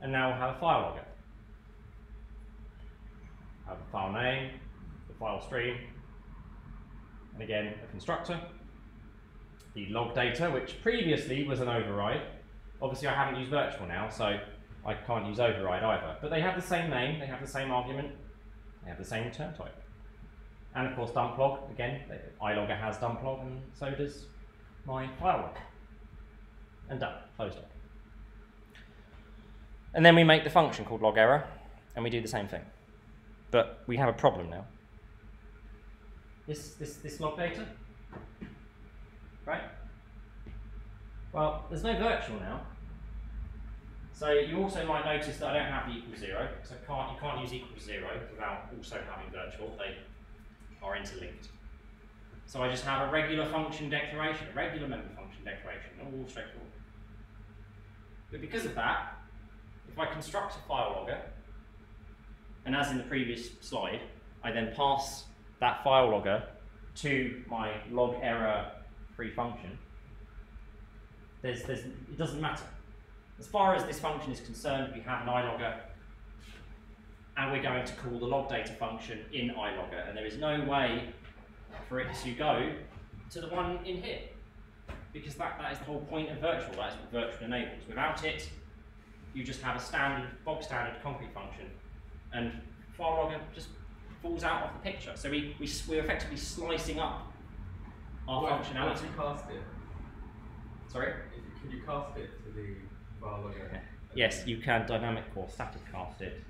And now we'll have a file logger. Have a file name, the file stream, and again, a constructor. The log data, which previously was an override. Obviously, I haven't used virtual now, so I can't use override either. But they have the same name, they have the same argument, they have the same return type. And of course, dump log, again, iLogger has dump log, and so does my file log. And done, closed up. And then we make the function called log error, and we do the same thing. But we have a problem now. This log data, right? Well, there's no virtual now. So you also might notice that I don't have the equals 0, because you can't use equals 0 without also having virtual. They are interlinked. So I just have a regular function declaration, a regular member function declaration, all straightforward. But because of that, if I construct a file logger, and as in the previous slide, I then pass that file logger to my log error free function, it doesn't matter. As far as this function is concerned, we have an ilogger, and we're going to call the log data function in ilogger, and there is no way for it to go to the one in here, because that is the whole point of virtual. That is what virtual enables. Without it, you just have a standard, bog standard concrete function, and file logger just falls out of the picture. So we're effectively slicing up our functionality. Once you cast it, sorry? Can you cast it to the file logger? Yes, you can dynamic or static cast it.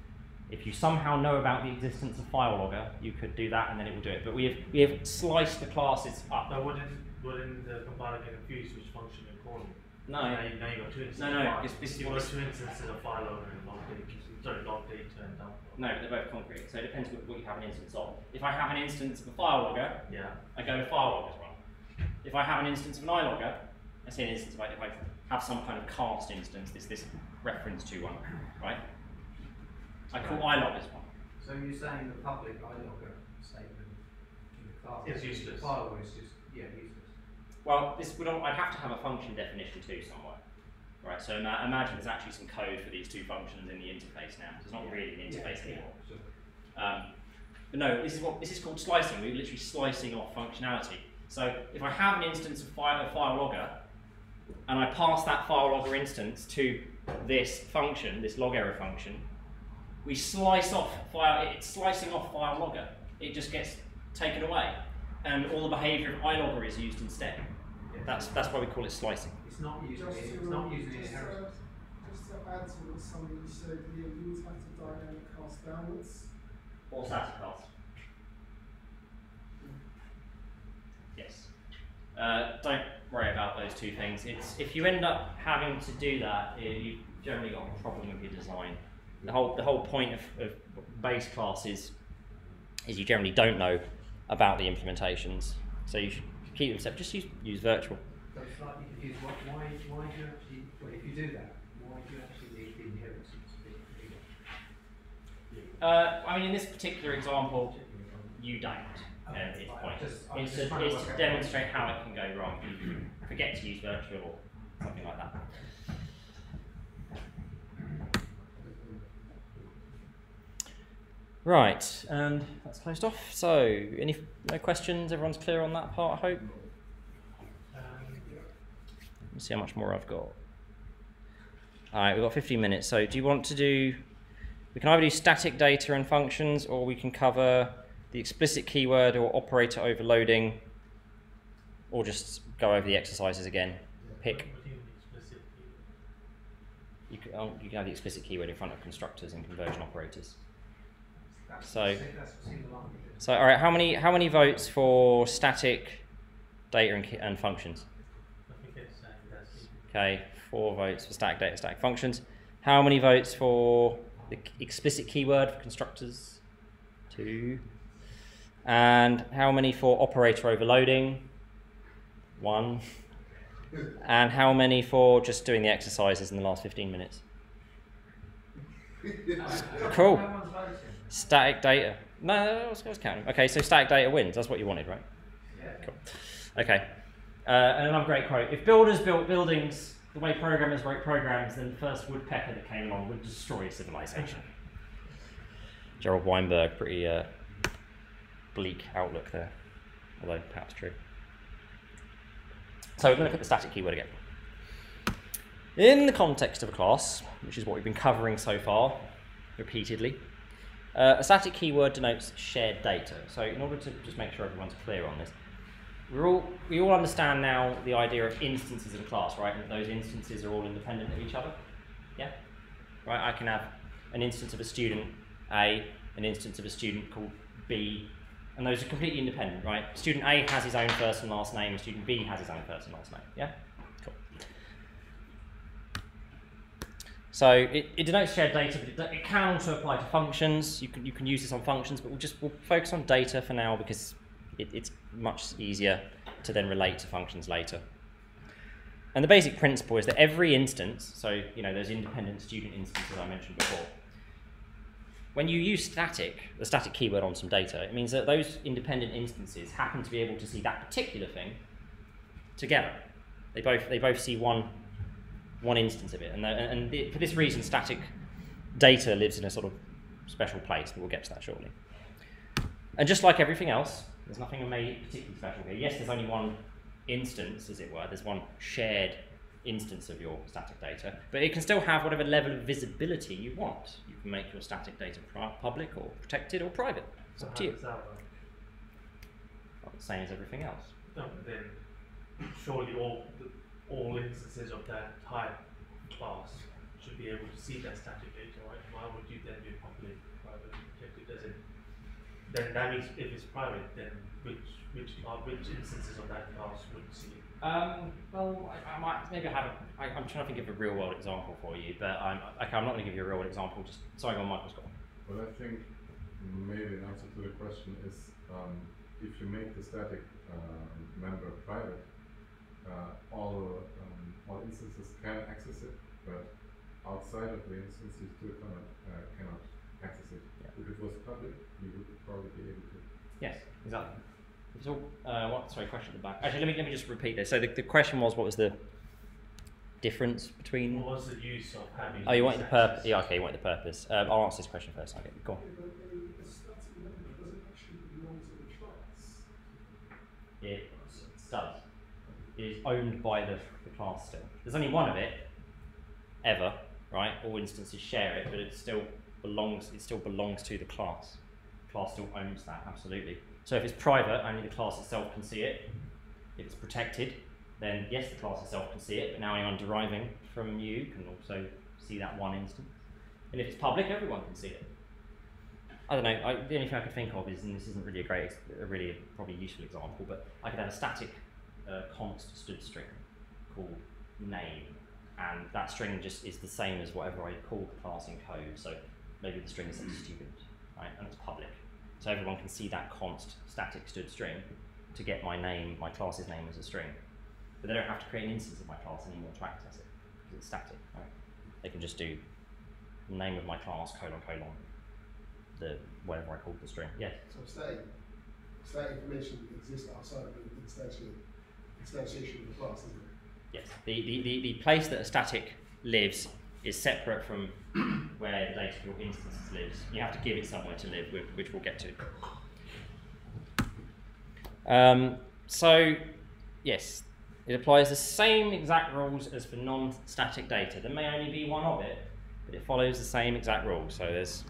If you somehow know about the existence of file logger, you could do that and then it will do it. But we have sliced the classes up. Now, wouldn't the compiler get confused which function you're calling? No. Now you've got two instances. No, You've got two instances of file logger and log data. Sorry, log data and dump. No, but they're both concrete, so it depends what you have an instance of. If I have an instance of a file logger, yeah, I go to file loggers one. If I have an instance of an ilogger, I say an instance if I have some kind of cast instance, this reference to one, right? I call iloggers one. So you're saying the public ilogger statement in the class is useless. The file is just useless. Well, I'd have to have a function definition too somewhere, right? So imagine there's actually some code for these two functions in the interface now. So it's not really an interface anymore. Sure. But no, this is called slicing. We're literally slicing off functionality. So if I have an instance of file logger, and I pass that file logger instance to this function, this log error function, we slice off it's slicing off file logger. It just gets taken away, and all the behaviour of ilogger is used instead. That's why we call it slicing. It's not using Just it. to, It's not using it just, inheritance. just to add to what somebody said here, you would have to dynamic cast downwards. Or static cast. Yes. Don't worry about those two things. If you end up having to do that, you've generally got a problem with your design. The whole point of base classes is you generally don't know about the implementations, so you should keep them separate. Just use virtual. So it's slightly confused. Why do you actually? Well, if you do that, why do you actually need the inheritance? I mean, in this particular example, you don't. Its point. It's to demonstrate how it can go wrong. You forget to use virtual or something like that. Right, and that's closed off. So, no questions? Everyone's clear on that part, I hope? Let's see how much more I've got. Alright, we've got 15 minutes. So, do you want to do... We can either do static data and functions, or we can cover the explicit keyword or operator overloading, or just go over the exercises again. Pick. You can have the explicit keyword in front of constructors and conversion operators. So all right, how many votes for static data and functions? Okay, 4 votes for static data, static functions. How many votes for the explicit keyword for constructors? 2. And how many for operator overloading? 1. And how many for just doing the exercises in the last 15 minutes? Cool. Static data. No, I was counting. Okay, so static data wins. That's what you wanted, right? Yeah. Cool. Okay. And another great quote. If builders built buildings the way programmers wrote programs, then the first woodpecker that came along would destroy civilization. Gerald Weinberg, pretty bleak outlook there, although perhaps true. So we're going to look at the static keyword again. In the context of a class, which is what we've been covering so far, repeatedly, a static keyword denotes shared data. So in order to just make sure everyone's clear on this, we all understand now the idea of instances in a class, right? And those instances are all independent of each other. Yeah? right? I can have an instance of a student A, an instance of a student called B, and those are completely independent, right? Student A has his own first and last name, and student B has his own first and last name, yeah? Cool. So it denotes shared data, but it can also apply to functions. You can use this on functions, but we'll focus on data for now because it's much easier to then relate to functions later. And the basic principle is that every instance, so those independent student instances I mentioned before, when you use the static keyword on some data, it means that those independent instances happen to be able to see that particular thing together. They both see one instance of it, and for this reason, static data lives in a sort of special place, but we'll get to that shortly. And just like everything else, there's nothing made particularly special here. Yes, there's only one instance, as it were. There's one shared instance of your static data, but it can still have whatever level of visibility you want. You can make your static data public or protected or private. It's up to you. Not the same as everything else. No, but then surely all instances of that type class should be able to see that static data, right? Why would you then do public, private, protected? Then that means if it's private, then which instances of that class would see it? Well, I might maybe I'm trying to think of a real world example for you, but I'm not going to give you a real world example. Just sorry, on Michael's got one. Well, I think maybe an answer to the question is if you make the static member private, all instances can access it, but outside of the instance you still cannot access it. Yeah. If it was public, you would probably be able to. Yes, exactly. So, question at the back. Actually, let me just repeat this. So the question was, what was the difference between? What was the use of having? Oh, you want the purpose? Yeah, okay, you want the purpose. I'll answer this question first. Okay, go on. A static member doesn't actually belong to the class. It does. It is owned by the class still. There's only one of it, ever, right? All instances share it, but it still belongs to the class. The class still owns that, absolutely. So if it's private, only the class itself can see it. If it's protected, then yes, the class itself can see it, but now anyone deriving from you can also see that one instance. And if it's public, everyone can see it. I don't know, the only thing I could think of is, and this isn't really really probably useful example, but I could have a static const std string called name, and that string just is the same as whatever I call the class in code, so maybe the string is a student, right, and it's public. So everyone can see that const static std string to get my name, my class's name as a string. But they don't have to create an instance of my class anymore to access it, because it's static, right? They can just do name of my class, colon, the whatever I called the string. Yes? So static information exists outside of the instantiation of the class, isn't it? Yes. The place that a static lives is separate from where the data of your instance lives. You have to give it somewhere to live, which we'll get to. So, yes, it applies the same exact rules as for non-static data. There may only be one of it, but it follows the same exact rules. So there's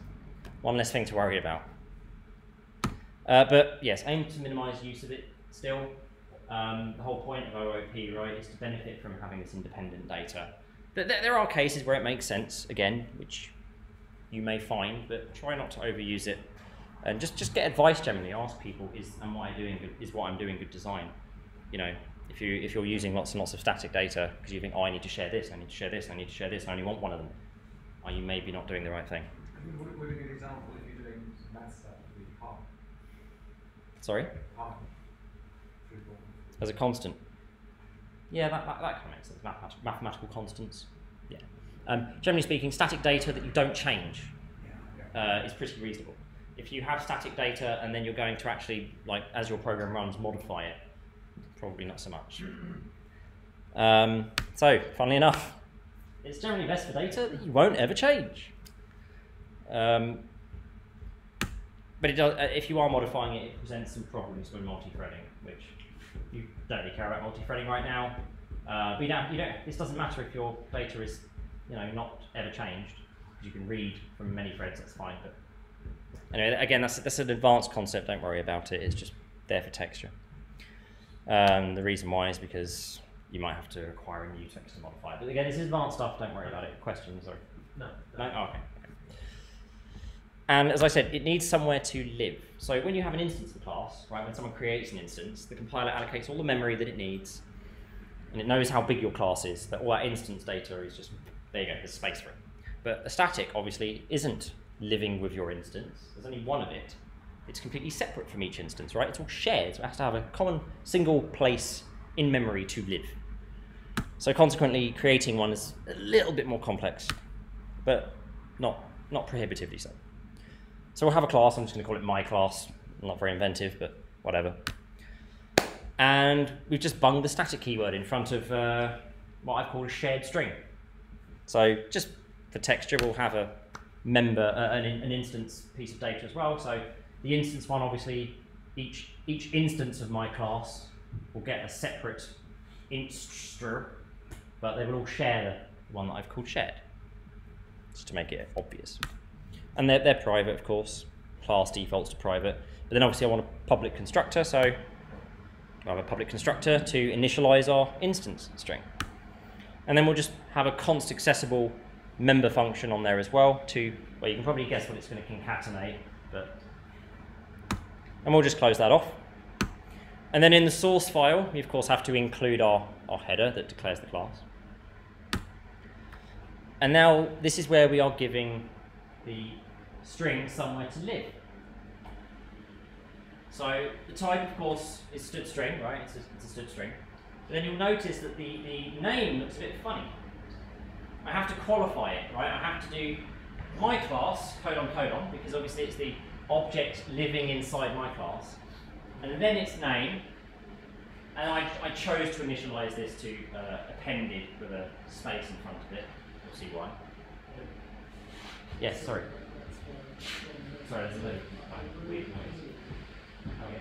one less thing to worry about. But yes, aim to minimize use of it still. The whole point of OOP, right, is to benefit from having this independent data. But there are cases where it makes sense, again, which you may find, but try not to overuse it. And just get advice generally. Ask people, is what I'm doing good design? You know, if you're using lots and lots of static data because you think, oh, I need to share this, I need to share this, I need to share this, I only want one of them, are you maybe not doing the right thing? Would a good example if you're doing math stuff would be half. Sorry? Half. As a constant. Yeah, that kind of makes sense. Mathematical constants. Yeah. Generally speaking, static data that you don't change is pretty reasonable. If you have static data and then you're going to actually, like, as your program runs, modify it, probably not so much. So, funnily enough, it's generally best for data that you won't ever change. But it does, if you are modifying it, it presents some problems when multi-threading, which you don't really care about multi-threading right now. But this doesn't matter if your data is, not ever changed. You can read from many threads, that's fine. But anyway, again, that's an advanced concept. Don't worry about it. It's just there for texture. The reason why is because you might have to acquire a new text to modify it. But again, this is advanced stuff. Don't worry about it. Questions? Or No. No? Oh, okay. And as I said, it needs somewhere to live. So when you have an instance of the class, right, when someone creates an instance, the compiler allocates all the memory that it needs, and it knows how big your class is, that all that instance data is just, there you go, there's space for it. But a static, obviously, isn't living with your instance. There's only one of it. It's completely separate from each instance, right? It's all shared, so it has to have a common single place in memory to live. So consequently, creating one is a little bit more complex, but not prohibitively so. So we'll have a class, I'm just going to call it my class. Not very inventive, but whatever. And we've just bunged the static keyword in front of what I've called a shared string. So just for texture, we'll have a member, an instance piece of data as well. So the instance one, obviously, each instance of my class will get a separate instr, but they will all share the one that I've called shared, just to make it obvious. And they're private, of course. Class defaults to private. But then obviously I want a public constructor, so I have a public constructor to initialize our instance string. And then we'll just have a const accessible member function on there as well to, well, you can probably guess what it's going to concatenate, and we'll just close that off. And then in the source file, we of course have to include our header that declares the class. And now this is where we are giving the string somewhere to live. So the type, of course, is std string, right? It's a std string. But then you'll notice that the name looks a bit funny. I have to qualify it, right? I have to do my class, colon, because obviously it's the object living inside my class. And then its name, and I chose to initialize this to appended with a space in front of it. You'll see why. Yes, sorry. Sorry, there's a little weird noise. Okay.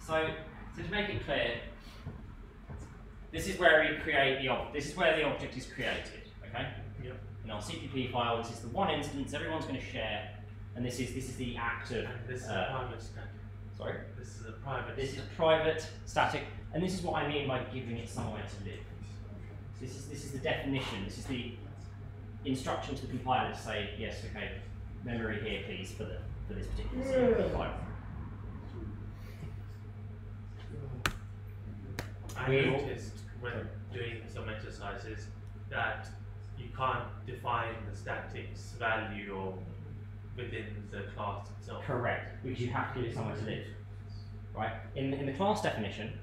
So to make it clear, this is where we create the object. This is where the object is created. Okay. Yep. In our CPP file, this is the one instance everyone's going to share, and this is the act of. And this is a private static. Sorry. This is a private. This is a private static, and this is what I mean by giving it somewhere to live. This is the definition. This is the instruction to the compiler to say yes, okay, memory here, please, for this particular CPP file. I noticed when doing some exercises that you can't define the static's value or within the class itself. Correct, because you have to give it somewhere to live. Right? In the class definition,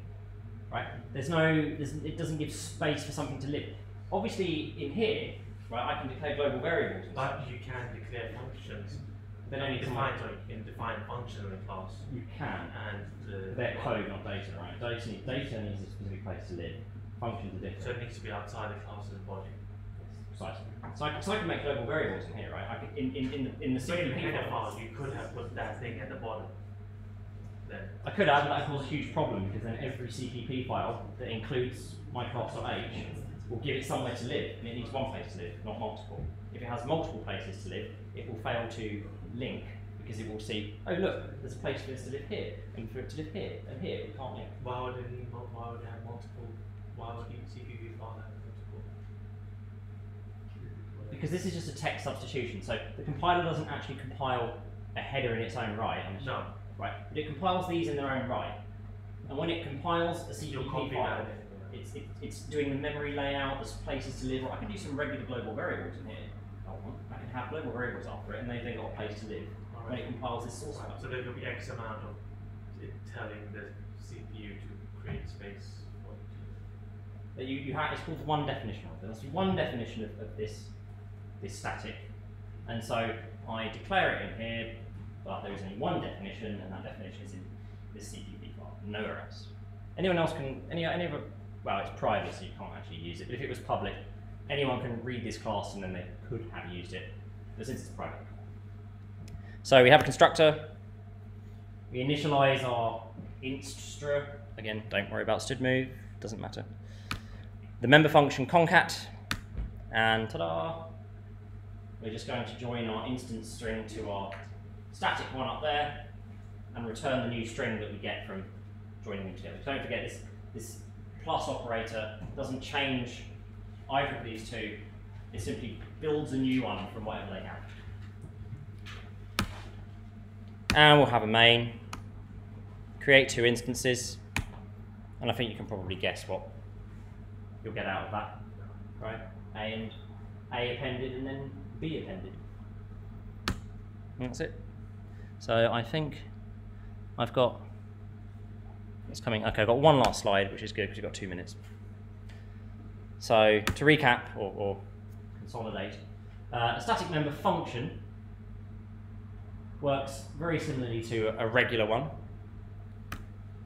right, it doesn't give space for something to live. Obviously in here, right, I can declare global variables. But you can declare functions. Then only You can define a function in the class. You can. And they're code, not data, right? Data needs a specific place to live. Functions are different. so it needs to be outside the class's body. Precisely. So I can make global variables in here, right? I could, in the So in the CPP header file, file, you could have put that thing at the bottom. Then. I could have, but that causes a huge problem because then every CPP file that includes my class.h will give it somewhere to live, and it needs one place to live, not multiple. If it has multiple places to live, it will fail to link because it will see, oh look, there's a place for this to live here, and for it to live here, and here, we can't link. Why would it have multiple? Why would each CPP file have multiple? Because this is just a text substitution, so the compiler doesn't actually compile a header in its own right. No. Right, but it compiles these in their own right. And when it compiles a CPP file, it's doing the memory layout, there's places to live, or I can do some regular global variables in here. I can have global variables after it, and they've got a place to live when it compiles this source file. So there will be X amount of it telling the CPU to create space for it. It's called one definition of it. That's one definition of this static. And so I declare it in here, but there is only one definition, and that definition is in this CPP file, nowhere else. Anyone else can, any other, well, it's private, so you can't actually use it, but if it was public, anyone can read this class and then they could have used it, but since it's private. So we have a constructor, we initialize our instr again, don't worry about std move, doesn't matter. The member function concat, and ta-da! We're just going to join our instance string to our static one up there, and return the new string that we get from joining them together. Don't forget this plus operator doesn't change either of these two. It simply builds a new one from whatever they have. And we'll have a main, create two instances, and I think you can probably guess what you'll get out of that, right? A appended and then B appended. And that's it. So I think I've got, it's coming, okay, I've got one last slide, which is good because we've got 2 minutes. So to recap or consolidate, a static member function works very similarly to a regular one,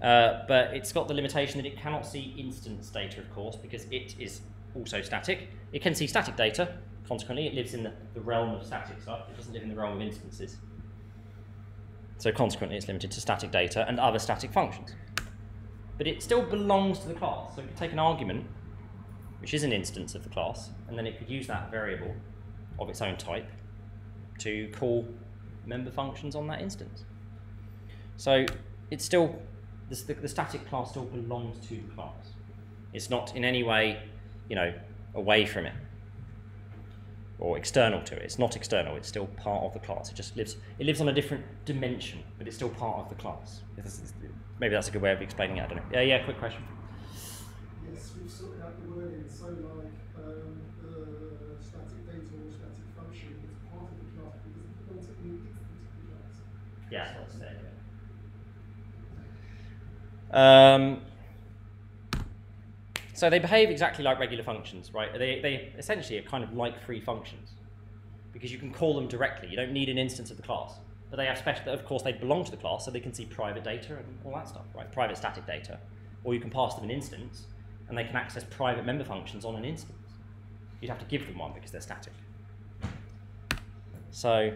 but it's got the limitation that it cannot see instance data, of course, because it is also static. It can see static data, consequently it lives in the realm of static stuff, it doesn't live in the realm of instances. So consequently it's limited to static data and other static functions. But it still belongs to the class, so it could take an argument, which is an instance of the class, and then it could use that variable of its own type to call member functions on that instance. So it's still, the static class still belongs to the class. It's not in any way, you know, away from it or external to it. It's not external, it's still part of the class. It just lives, it lives on a different dimension, but it's still part of the class. Maybe that's a good way of explaining it, I don't know. Yeah, quick question. Yes, we've sorted out the wording, so like the static data or static function is part of the class because it belongs to any instance of the class. Yeah, that's it. So they behave exactly like regular functions, right? They essentially are kind of like free functions because you can call them directly. You don't need an instance of the class. But they have special, of course, they belong to the class, so they can see private data and all that stuff, right? Private static data. Or you can pass them an instance, and they can access private member functions on an instance. You'd have to give them one because they're static. So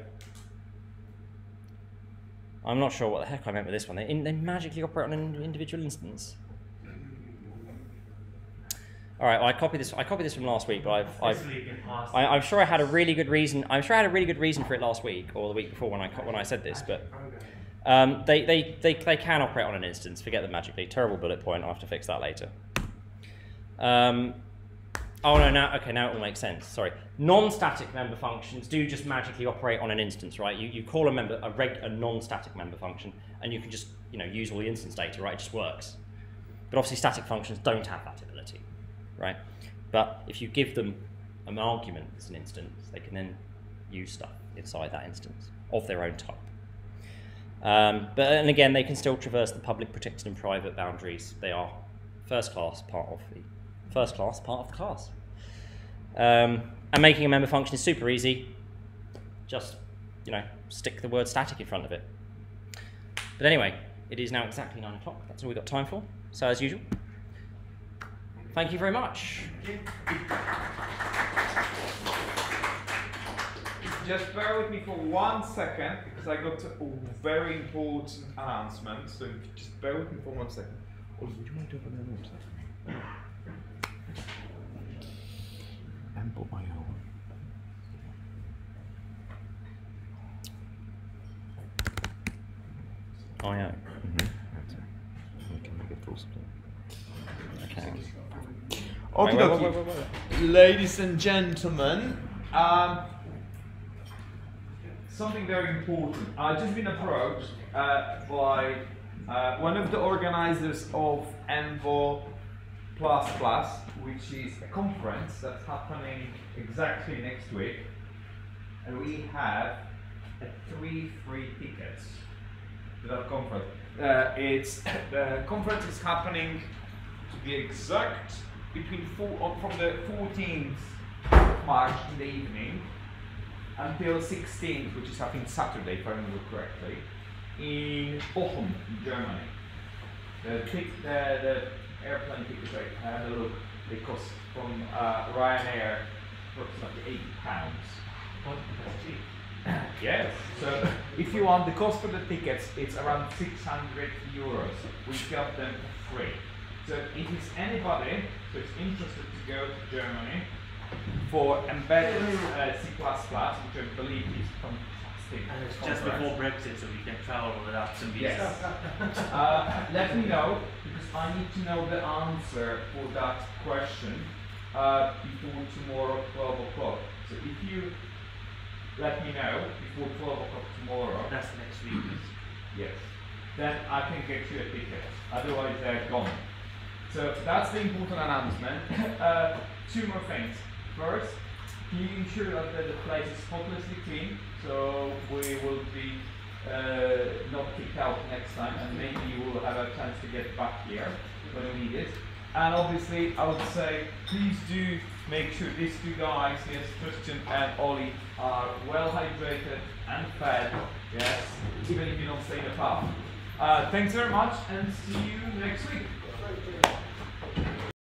I'm not sure what the heck I meant with this one. They magically operate on an individual instance. All right, well, I copied this from last week, but I'm sure I had a really good reason. I'm sure I had a really good reason for it last week or the week before when I said this. But they can operate on an instance. Forget the magically. Terrible bullet point. I'll have to fix that later. Oh no, now it all makes sense. Sorry, non-static member functions do just magically operate on an instance, right? You call a non-static member function, and you can just use all the instance data, right? It just works. But obviously, static functions don't have that ability. Right, but if you give them an argument as an instance, they can then use stuff inside that instance of their own type. And again, they can still traverse the public, protected, and private boundaries. They are first class part of the class. And making a member function is super easy. Just stick the word static in front of it. But anyway, it is now exactly 9 o'clock. That's all we've got time for. So as usual. Thank you very much. Just bear with me for 1 second because I got a very important announcement. So just bear with me for 1 second. Would you mind opening the website? And put my own. Oh yeah. We can make it full screen. Okay. Okay, ladies and gentlemen, something very important. I've just been approached by one of the organizers of Envo++, which is a conference that's happening exactly next week, and we have 3 free tickets to that conference. The conference is happening, to be exact, from the 14th of March in the evening until 16th, which is I think Saturday, if I remember correctly, in Bochum, in Germany. The airplane tickets, I had a look, they cost from Ryanair approximately £80. What? That's cheap. Yes, so if you want the cost for the tickets, it's around 600 euros. We got them for free. So if it's anybody who's interested to go to Germany for embedded C++, which I believe is fantastic. And it's just before Brexit, so we can travel without some visas. Yes. Let me know, because I need to know the answer for that question before tomorrow, 12 o'clock. So if you let me know before 12 o'clock tomorrow. That's next week. Yes. Then I can get you a ticket. Otherwise, they're gone. So that's the important announcement. Two more things. First, can you ensure that the place is spotlessly clean, so we will be not kicked out next time, and maybe you will have a chance to get back here when we need it. And obviously, I would say, please do make sure these two guys, yes, Christian and Ollie, are well hydrated and fed, yes, even if you don't stay in the pub. Thanks very much, and see you next week.